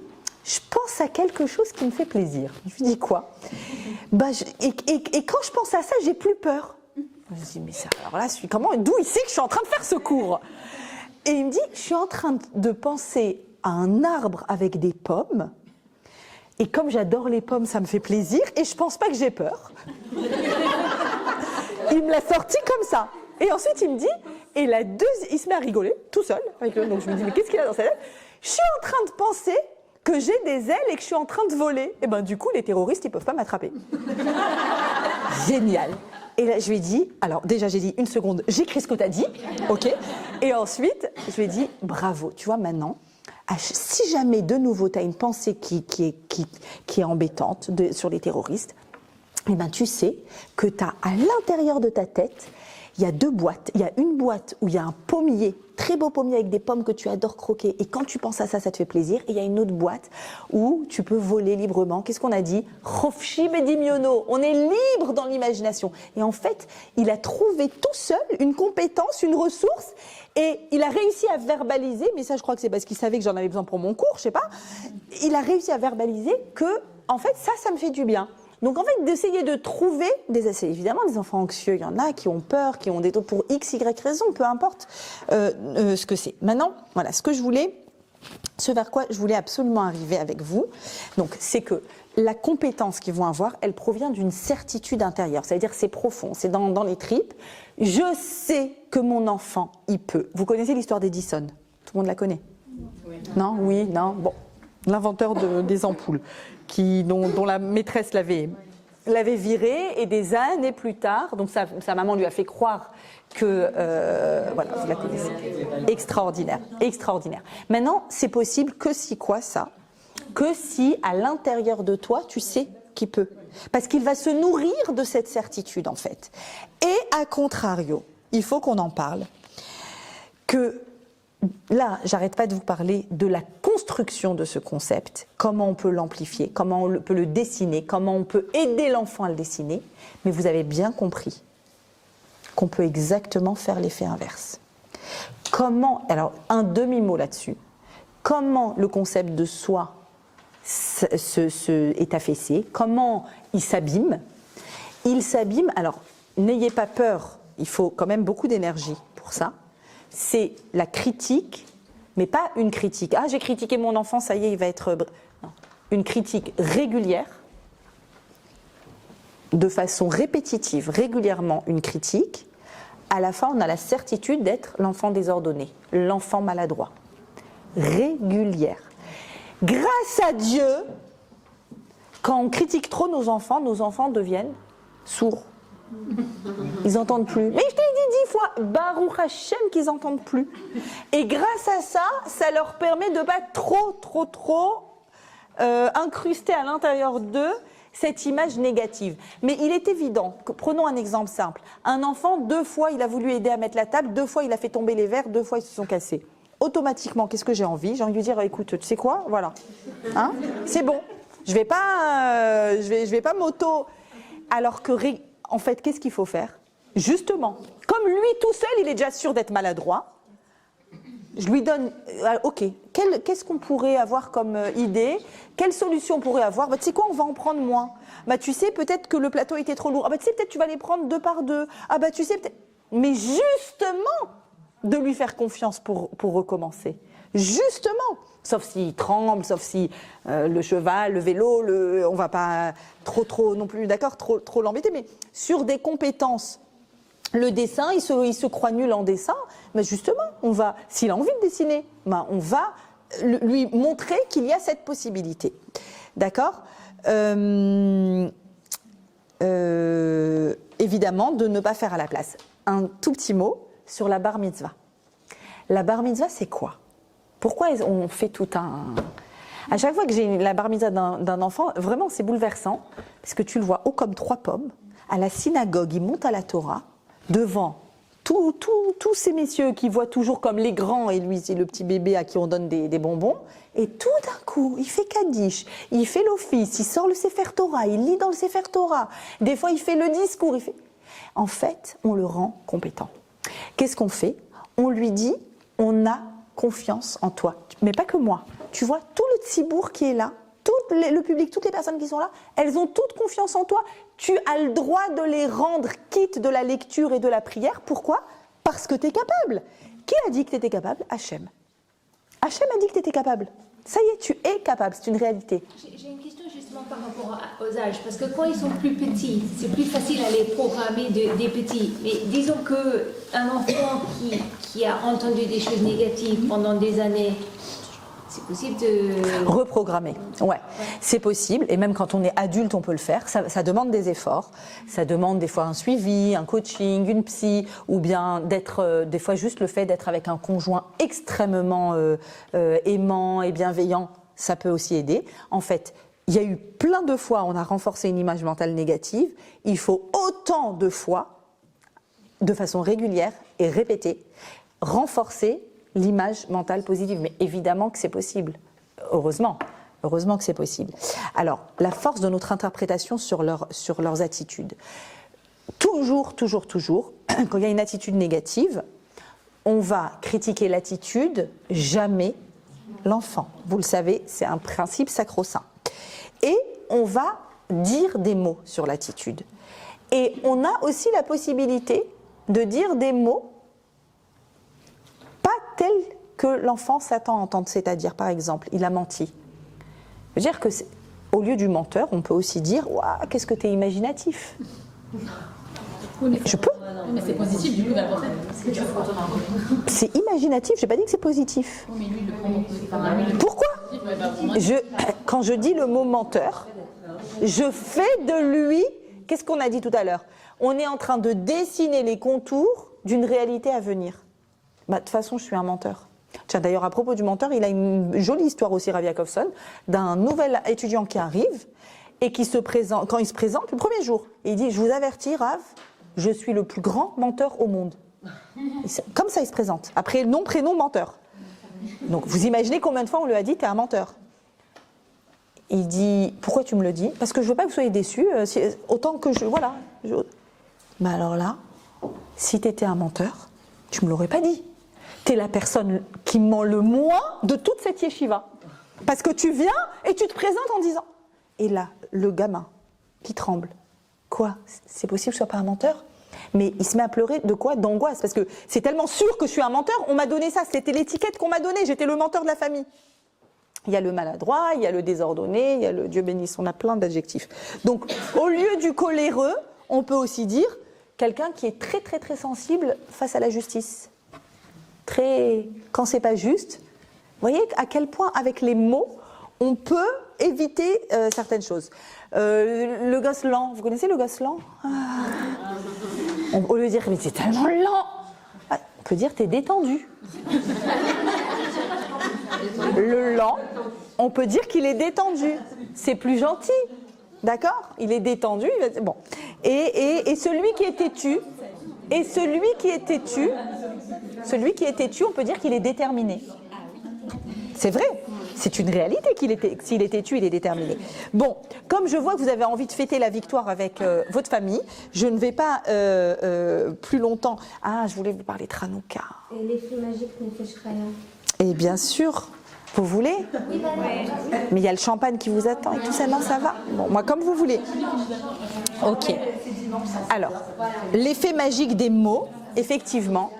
je pense à quelque chose qui me fait plaisir. Je lui dis, quoi ? Et quand je pense à ça, j'ai plus peur. Je me dis, mais ça, alors là, d'où il sait que je suis en train de faire ce cours ? Et il me dit, je suis en train de penser à un arbre avec des pommes. Et comme j'adore les pommes, ça me fait plaisir. Et je pense pas que j'ai peur. Il me l'a sorti comme ça. Et ensuite, il me dit, il se met à rigoler, tout seul. Donc je me dis, mais qu'est-ce qu'il a dans sa tête ? Je suis en train de penser que j'ai des ailes et que je suis en train de voler. Et ben du coup, les terroristes, ils peuvent pas m'attraper. Génial. Et là, je lui ai dit, alors déjà, j'ai dit une seconde, j'écris ce que tu as dit, ok. Et ensuite, je lui ai dit, bravo, tu vois, maintenant, si jamais de nouveau tu as une pensée qui est embêtante sur les terroristes, eh ben, tu sais que tu as à l'intérieur de ta tête, il y a 2 boîtes. Il y a une boîte où il y a un pommier, très beau pommier avec des pommes que tu adores croquer. Et quand tu penses à ça, ça te fait plaisir. Et il y a une autre boîte où tu peux voler librement. Qu'est-ce qu'on a dit ? Chofshi bedimiono. On est libre dans l'imagination. Et en fait, il a trouvé tout seul une compétence, une ressource. Et il a réussi à verbaliser, mais ça je crois que c'est parce qu'il savait que j'en avais besoin pour mon cours, je sais pas. Il a réussi à verbaliser que, en fait, ça me fait du bien. Donc en fait, d'essayer de trouver évidemment des enfants anxieux, il y en a qui ont peur, qui ont des trucs pour X, Y raison, peu importe ce que c'est. Maintenant, voilà, ce vers quoi je voulais absolument arriver avec vous, donc c'est que la compétence qu'ils vont avoir, elle provient d'une certitude intérieure, c'est-à-dire c'est profond, c'est dans les tripes. Je sais que mon enfant, il peut. Vous connaissez l'histoire d'Edison? Tout le monde la connaît? Oui. Non? Oui? Non? Bon. L'inventeur des ampoules, dont la maîtresse l'avait viré, et des années plus tard, donc sa maman lui a fait croire que... voilà, vous la connaissez. Extraordinaire, extraordinaire. Maintenant, c'est possible que si quoi, ça? Que si, à l'intérieur de toi, tu sais qu'il peut. Parce qu'il va se nourrir de cette certitude, en fait. Et à contrario, il faut qu'on en parle, que... Là, j'arrête pas de vous parler de la construction de ce concept, comment on peut l'amplifier, comment on peut le dessiner, comment on peut aider l'enfant à le dessiner, mais vous avez bien compris qu'on peut exactement faire l'effet inverse. Comment, alors un demi-mot là-dessus, comment le concept de soi est affaissé, comment il s'abîme. Il s'abîme, alors n'ayez pas peur, il faut quand même beaucoup d'énergie pour ça. C'est la critique, mais pas une critique. Ah, j'ai critiqué mon enfant, ça y est, il va être... Non. Une critique régulière, de façon répétitive, régulièrement une critique. À la fin, on a la certitude d'être l'enfant désordonné, l'enfant maladroit. Régulière. Grâce à Dieu, quand on critique trop nos enfants deviennent sourds. Ils n'entendent plus. Mais je t'ai dit 10 fois, Baruch Hashem, qu'ils n'entendent plus. Et grâce à ça, ça leur permet de ne pas trop incruster à l'intérieur d'eux cette image négative. Mais il est évident que, prenons un exemple simple, un enfant, 2 fois, il a voulu aider à mettre la table, 2 fois, il a fait tomber les verres, 2 fois, ils se sont cassés. Automatiquement, qu'est-ce que j'ai envie? J'ai envie de lui dire, écoute, tu sais quoi? Voilà. Hein? C'est bon. Je vais pas m'auto... Alors que... En fait, qu'est-ce qu'il faut faire? Justement, comme lui tout seul, il est déjà sûr d'être maladroit, je lui donne, ok, qu'est-ce qu'on pourrait avoir comme idée? Quelle solution on pourrait avoir? Tu sais quoi, on va en prendre moins. Tu sais, peut-être que le plateau était trop lourd. Tu sais, peut-être tu vas les prendre 2 par 2. Tu sais, peut-être... Mais justement, de lui faire confiance pour recommencer. Justement. Sauf s'il tremble, sauf si le cheval, le vélo, on ne va pas trop non plus, d'accord, trop l'embêter, mais sur des compétences, le dessin, il se croit nul en dessin, mais justement, s'il a envie de dessiner, on va lui montrer qu'il y a cette possibilité, d'accord. Évidemment, de ne pas faire à la place. Un tout petit mot sur la bar mitzvah. La bar mitzvah, c'est quoi? Pourquoi on fait tout un... À chaque fois que j'ai la bar mitzvah d'un enfant, vraiment c'est bouleversant, parce que tu le vois haut comme 3 pommes, à la synagogue, il monte à la Torah, devant tous ces messieurs qui voient toujours comme les grands, et lui c'est le petit bébé à qui on donne des bonbons, et tout d'un coup, il fait Kaddish, il fait l'office, il sort le Sefer Torah, il lit dans le Sefer Torah, des fois il fait le discours, En fait, on le rend compétent. Qu'est-ce qu'on fait? On lui dit, on a confiance en toi, mais pas que moi. Tu vois, tout le tsibour qui est là, le public, toutes les personnes qui sont là, elles ont toute confiance en toi. Tu as le droit de les rendre quitte de la lecture et de la prière. Pourquoi? Parce que tu es capable. Qui a dit que tu étais capable? Hachem. Hachem a dit que tu étais capable. Ça y est, tu es capable, c'est une réalité. J'ai une question justement par rapport aux âges, parce que quand ils sont plus petits, c'est plus facile à les programmer des petits. Mais disons qu'un enfant qui a entendu des choses négatives pendant des années, c'est possible de... Reprogrammer, ouais. C'est possible, et même quand on est adulte, on peut le faire. Ça demande des efforts, ça demande des fois un suivi, un coaching, une psy, ou bien d'être, des fois juste le fait d'être avec un conjoint extrêmement aimant et bienveillant, ça peut aussi aider. En fait, il y a eu plein de fois où on a renforcé une image mentale négative, il faut autant de fois, de façon régulière et répétée, renforcer l'image mentale positive. Mais évidemment que c'est possible. Heureusement que c'est possible. Alors, la force de notre interprétation sur leurs attitudes. Toujours, quand il y a une attitude négative, on va critiquer l'attitude, jamais l'enfant. Vous le savez, c'est un principe sacro-saint. Et on va dire des mots sur l'attitude. Et on a aussi la possibilité de dire des mots pas tels que l'enfant s'attend à entendre. C'est-à-dire, par exemple, il a menti. Je veux dire que, au lieu du menteur, on peut aussi dire « Waouh, qu'est-ce que tu es imaginatif !» Je peux. Mais c'est positif, du coup, il va le refaire. C'est imaginatif, je n'ai pas dit que c'est positif. Mais lui, il le prend pour Pourquoi Quand je dis le mot menteur, je fais de lui, qu'est-ce qu'on a dit tout à l'heure? On est en train de dessiner les contours d'une réalité à venir. De toute façon, je suis un menteur. Tiens, d'ailleurs, à propos du menteur, il a une jolie histoire aussi, Rav Jacobson, d'un nouvel étudiant qui arrive et qui se présente, quand il se présente, le premier jour, il dit « Je vous avertis, Rav, je suis le plus grand menteur au monde. » Comme ça, il se présente. Après, nom, prénom, menteur. Donc, vous imaginez combien de fois on lui a dit « T'es un menteur ». Il dit « Pourquoi tu me le dis ?»« Parce que je veux pas que vous soyez déçus, autant que je... Voilà. » Mais alors là, si tu étais un menteur, tu me l'aurais pas dit. Tu es la personne qui ment le moins de toute cette yeshiva. Parce que tu viens et tu te présentes en disant... Et là, le gamin qui tremble. Quoi? C'est possible que je sois pas un menteur? Mais il se met à pleurer de quoi? D'angoisse. Parce que c'est tellement sûr que je suis un menteur, on m'a donné ça. C'était l'étiquette qu'on m'a donnée. J'étais le menteur de la famille. Il y a le maladroit, il y a le désordonné, il y a le Dieu bénisse. On a plein d'adjectifs. Donc, au lieu du coléreux, on peut aussi dire quelqu'un qui est très, très, très sensible face à la justice. Quand c'est pas juste, vous voyez à quel point, avec les mots, on peut éviter certaines choses. Le gosse lent, vous connaissez le gosse lent? Au lieu de dire, mais c'est tellement lent, on peut dire, t'es détendu. Le lent, on peut dire qu'il est détendu. C'est plus gentil, d'accord? Il est détendu, bon. Et celui qui est têtu, on peut dire qu'il est déterminé. C'est vrai. C'est une réalité s'il est têtu, il est déterminé. Bon, comme je vois que vous avez envie de fêter la victoire avec votre famille, je ne vais pas plus longtemps. Ah, je voulais vous parler de Hanouka. Et l'effet magique Nefesh Chaya. Et bien sûr, vous voulez? Oui, Mais il y a le champagne qui vous attend et tout ça, non, ça va? Bon, moi, comme vous voulez. Ok. Alors, l'effet magique des mots, effectivement,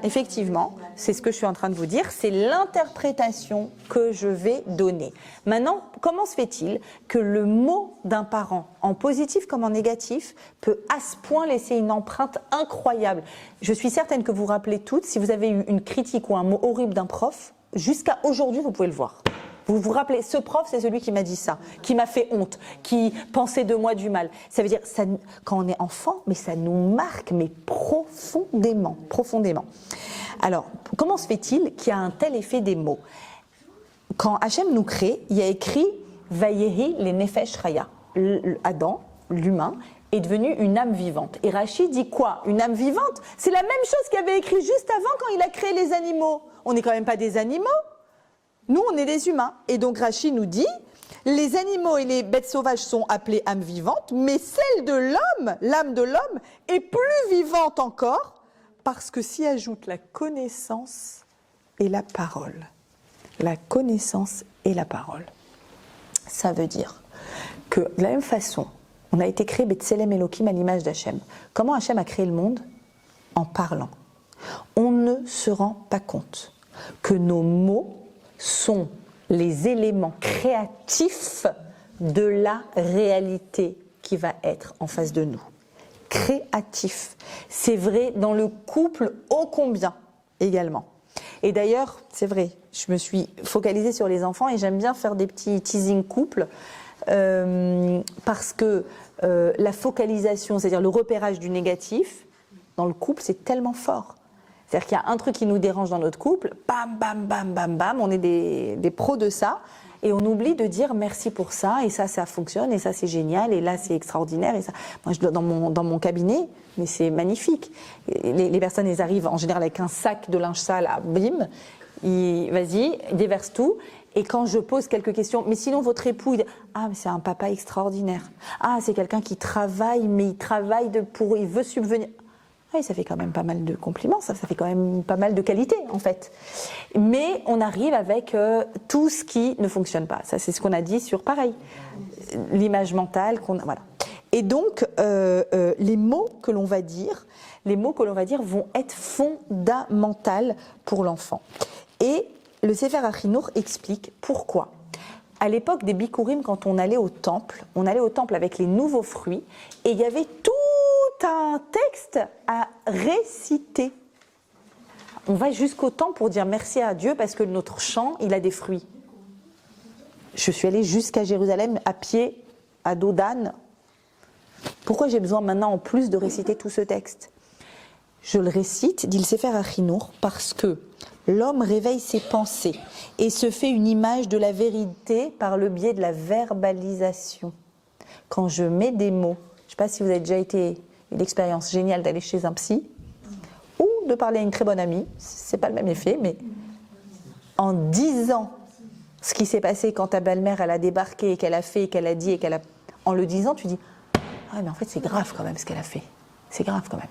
c'est ce que je suis en train de vous dire, c'est l'interprétation que je vais donner. Maintenant, comment se fait-il que le mot d'un parent, en positif comme en négatif, peut à ce point laisser une empreinte incroyable? Je suis certaine que vous vous rappelez toutes, si vous avez eu une critique ou un mot horrible d'un prof, jusqu'à aujourd'hui, vous pouvez le voir. Vous vous rappelez, ce prof, c'est celui qui m'a dit ça, qui m'a fait honte, qui pensait de moi du mal. Ça veut dire, ça, quand on est enfant, mais ça nous marque, mais profondément. Alors, comment se fait-il qu'il y a un tel effet des mots? Quand Hachem nous crée, il y a écrit « Vayehi les nefesh chaya ». Adam, l'humain, est devenu une âme vivante. Et Rachi dit quoi? Une âme vivante? C'est la même chose qu'il avait écrit juste avant quand il a créé les animaux. On n'est quand même pas des animaux. Nous, on est des humains. Et donc Rachi nous dit, les animaux et les bêtes sauvages sont appelés âmes vivantes, mais celle de l'homme, l'âme de l'homme, est plus vivante encore, parce que s'y ajoute la connaissance et la parole. La connaissance et la parole. Ça veut dire que de la même façon, on a été créé Betselem Elohim à l'image d'Hachem. Comment Hachem a créé le monde? En parlant. On ne se rend pas compte que nos mots sont les éléments créatifs de la réalité qui va être en face de nous. Créatif. C'est vrai dans le couple ô combien également. Et d'ailleurs, c'est vrai, je me suis focalisée sur les enfants et j'aime bien faire des petits teasing couples parce que la focalisation, c'est-à-dire le repérage du négatif, dans le couple, c'est tellement fort. C'est-à-dire qu'il y a un truc qui nous dérange dans notre couple, bam, bam, bam, bam, bam, on est des pros de ça, et on oublie de dire merci pour ça, et ça fonctionne, et ça c'est génial, et là c'est extraordinaire, et ça. Moi je dois dans mon cabinet, mais c'est magnifique. Les personnes, elles arrivent en général avec un sac de linge sale, bim, vas-y, déverse tout. Et quand je pose quelques questions, mais sinon votre époux, il dit, ah mais c'est un papa extraordinaire, ah c'est quelqu'un qui travaille, mais il travaille il veut subvenir. Oui, ça fait quand même pas mal de compliments, ça fait quand même pas mal de qualités en fait. Mais on arrive avec tout ce qui ne fonctionne pas. Ça, c'est ce qu'on a dit sur pareil, l'image mentale qu'on a. Voilà. Et donc, les mots que l'on va dire vont être fondamentaux pour l'enfant. Et le Sefer HaChinuch explique pourquoi. À l'époque des Bikurim, quand on allait au temple avec les nouveaux fruits, et il y avait tout un texte à réciter. On va jusqu'au temple pour dire merci à Dieu parce que notre champ, il a des fruits. Je suis allée jusqu'à Jérusalem à pied, à dos d'âne. Pourquoi j'ai besoin maintenant en plus de réciter tout ce texte? Je le récite, dit le Sefer HaChinuch, parce que l'homme réveille ses pensées et se fait une image de la vérité par le biais de la verbalisation. Quand je mets des mots, je ne sais pas si vous avez déjà été une expérience géniale d'aller chez un psy ou de parler à une très bonne amie, c'est pas le même effet, mais en disant ce qui s'est passé quand ta belle-mère elle a débarqué et qu'elle a fait, et qu'elle a dit et qu'elle a, en le disant, tu dis ah mais en fait c'est grave quand même ce qu'elle a fait, c'est grave quand même.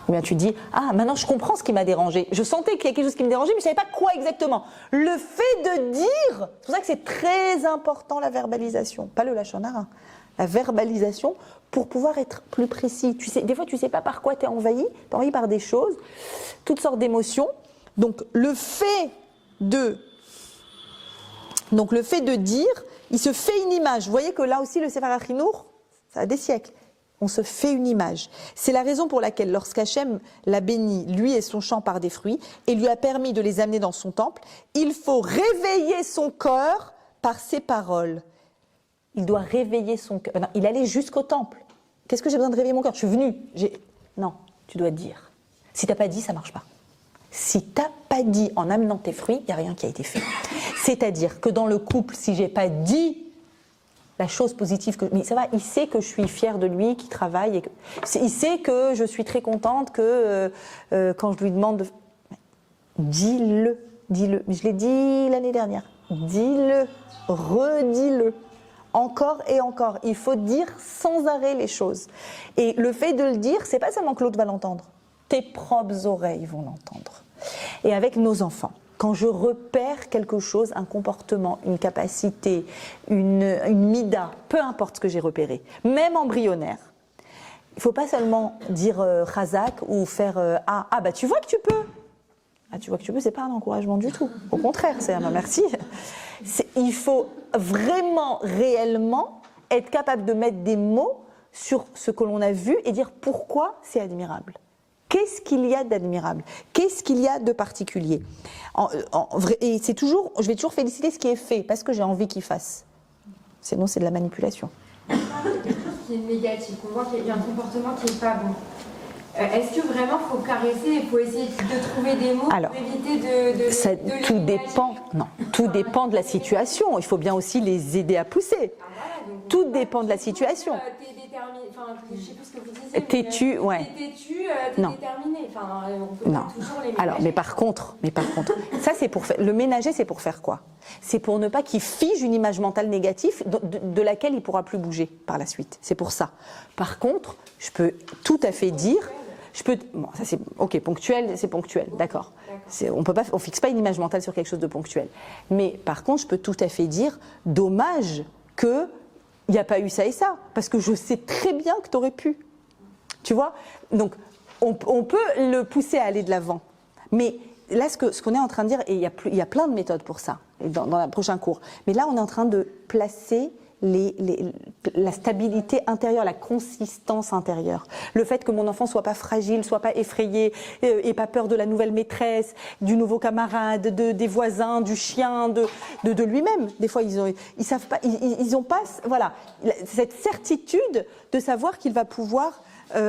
Ou bien tu dis ah maintenant je comprends ce qui m'a dérangé. Je sentais qu'il y a quelque chose qui me dérangeait, mais je ne savais pas quoi exactement. Le fait de dire, c'est pour ça que c'est très important la verbalisation, pas le lachon hara, la verbalisation pour pouvoir être plus précis. Tu sais, des fois tu ne sais pas par quoi tu es envahi par des choses, toutes sortes d'émotions. Donc le fait de dire, il se fait une image. Vous voyez que là aussi le Sefer HaChinuch, ça a des siècles. On se fait une image. C'est la raison pour laquelle, lorsqu'Hachem l'a béni, lui et son champ par des fruits, et lui a permis de les amener dans son temple, il faut réveiller son cœur par ses paroles. Il doit réveiller son cœur. Non, il allait jusqu'au temple. Qu'est-ce que j'ai besoin de réveiller mon cœur? Je suis venue. Non, tu dois dire. Si tu n'as pas dit, ça ne marche pas. Si tu n'as pas dit en amenant tes fruits, il n'y a rien qui a été fait. C'est-à-dire que dans le couple, si je n'ai pas dit la chose positive, mais ça va, il sait que je suis fière de lui, qu'il travaille, il sait que je suis très contente que quand je lui demande, dis-le, mais je l'ai dit l'année dernière, dis-le, redis-le, encore et encore, il faut dire sans arrêt les choses. Et le fait de le dire, c'est pas seulement que l'autre va l'entendre, tes propres oreilles vont l'entendre. Et avec nos enfants, quand je repère quelque chose, un comportement, une capacité, une mida, peu importe ce que j'ai repéré, même embryonnaire, il ne faut pas seulement dire chazak ou faire bah tu vois que tu peux. Ah, tu vois que tu peux, c'est pas un encouragement du tout. Au contraire, c'est un merci. Il faut vraiment, réellement être capable de mettre des mots sur ce que l'on a vu et dire pourquoi c'est admirable. Qu'est-ce qu'il y a d'admirable? Qu'est-ce qu'il y a de particulier? Et c'est toujours, je vais toujours féliciter ce qui est fait, parce que j'ai envie qu'il fasse. Sinon, c'est de la manipulation. Quelque chose qui est négatif, on voit qu'il y a un comportement qui n'est pas bon. Est-ce que vraiment il faut caresser, il faut essayer de trouver des mots pour éviter de tout dépend. Non, tout dépend de la situation. Il faut bien aussi les aider à pousser. Tout dépend de la situation. T'es déterminé, enfin, je sais plus ce que vous disiez. Têtu, ouais. T'es têtu, t'es déterminé. Enfin, on peut non. toujours les ménager. Alors, mais par contre, ça c'est pour faire. Le ménager, c'est pour faire quoi? C'est pour ne pas qu'il fige une image mentale négative de laquelle il pourra plus bouger par la suite. C'est pour ça. Par contre, je peux tout à fait dire. Bon, ça c'est ok, ponctuel, c'est ponctuel, d'accord. On fixe pas une image mentale sur quelque chose de ponctuel. Mais par contre, je peux tout à fait dire, dommage que il n'y a pas eu ça et ça, parce que je sais très bien que tu aurais pu. Tu vois? Donc, on peut le pousser à aller de l'avant. Mais là, ce qu'on est en train de dire, et il y a plein de méthodes pour ça, dans le prochain cours, mais là, on est en train de placer la stabilité intérieure, la consistance intérieure. Le fait que mon enfant soit pas fragile, soit pas effrayé, ait pas peur de la nouvelle maîtresse, du nouveau camarade, des voisins, du chien, de lui-même. Des fois, ils savent pas, ils ont pas, voilà, cette certitude de savoir qu'il va pouvoir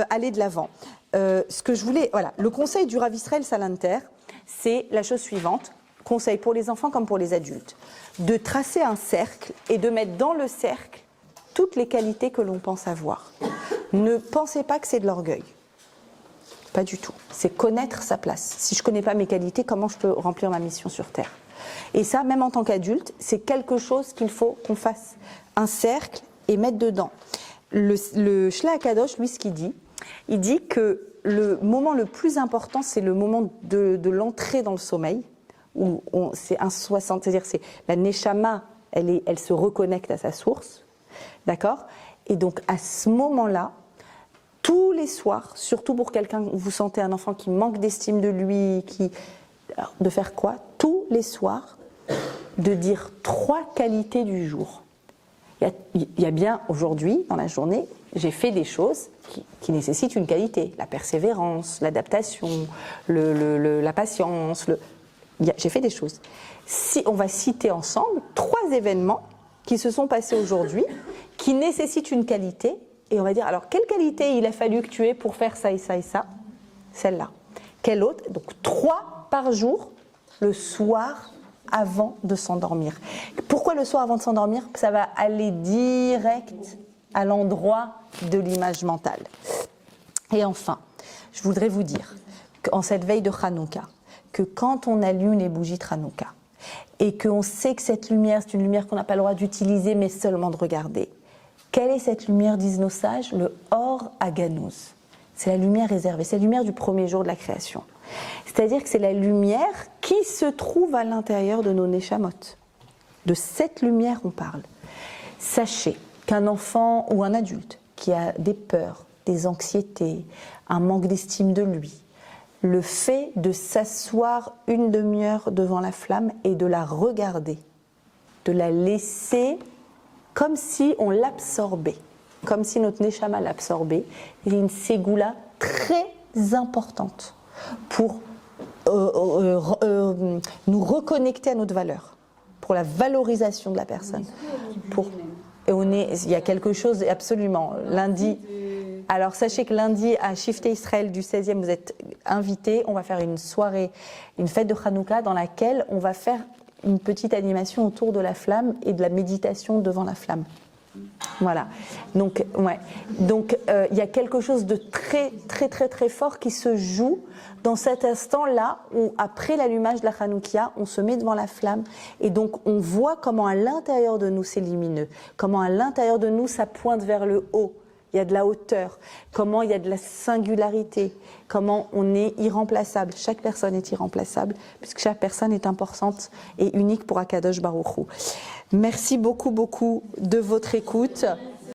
aller de l'avant. Ce que je voulais, voilà, le conseil du Rav Israël Salanter, c'est la chose suivante. Conseil pour les enfants comme pour les adultes, de tracer un cercle et de mettre dans le cercle toutes les qualités que l'on pense avoir. Ne pensez pas que c'est de l'orgueil. Pas du tout. C'est connaître sa place. Si je ne connais pas mes qualités, comment je peux remplir ma mission sur Terre? Et ça, même en tant qu'adulte, c'est quelque chose qu'il faut qu'on fasse. Un cercle et mettre dedans. Le Shla Akadosh, lui, ce qu'il dit, il dit que le moment le plus important, c'est le moment de l'entrée dans le sommeil, où c'est un 60, c'est-à-dire c'est la neshama, elle se reconnecte à sa source, d'accord? Et donc à ce moment-là, tous les soirs, surtout pour quelqu'un où vous sentez un enfant qui manque d'estime de lui, alors, de faire quoi? Tous les soirs, de dire 3 qualités du jour. Il y a bien aujourd'hui, dans la journée, j'ai fait des choses qui nécessitent une qualité. La persévérance, l'adaptation, la patience. J'ai fait des choses. Si on va citer ensemble 3 événements qui se sont passés aujourd'hui, qui nécessitent une qualité, et on va dire, alors quelle qualité il a fallu que tu aies pour faire ça et ça et ça? Celle-là. Quelle autre? Donc 3 par jour, le soir, avant de s'endormir. Pourquoi le soir avant de s'endormir? Ça va aller direct à l'endroit de l'image mentale. Et enfin, je voudrais vous dire qu'en cette veille de Hanouka, que quand on allume les bougies de Hanouka, et qu'on sait que cette lumière, c'est une lumière qu'on n'a pas le droit d'utiliser, mais seulement de regarder. Quelle est cette lumière, disent nos sages? Le Or Aganouz. C'est la lumière réservée, c'est la lumière du premier jour de la création. C'est-à-dire que c'est la lumière qui se trouve à l'intérieur de nos neshamot. De cette lumière, on parle. Sachez qu'un enfant ou un adulte qui a des peurs, des anxiétés, un manque d'estime de lui, le fait de s'asseoir une demi-heure devant la flamme et de la regarder, de la laisser comme si on l'absorbait, comme si notre neshama l'absorbait, il y a une ségoula très importante pour nous reconnecter à notre valeur, pour la valorisation de la personne. Il y a quelque chose, absolument. Lundi, alors sachez que lundi à Shifté Israël du 16e, vous êtes invités. On va faire une soirée, une fête de Hanouka dans laquelle on va faire une petite animation autour de la flamme et de la méditation devant la flamme. Voilà. Donc, ouais. Donc, il y a quelque chose de très, très, très, très fort qui se joue dans cet instant-là où, après l'allumage de la Hanoukia, on se met devant la flamme et donc on voit comment à l'intérieur de nous c'est lumineux, comment à l'intérieur de nous ça pointe vers le haut. Il y a de la hauteur, comment il y a de la singularité, comment on est irremplaçable. Chaque personne est irremplaçable, puisque chaque personne est importante et unique pour Akadosh Baruch Hu. Merci beaucoup, beaucoup de votre écoute.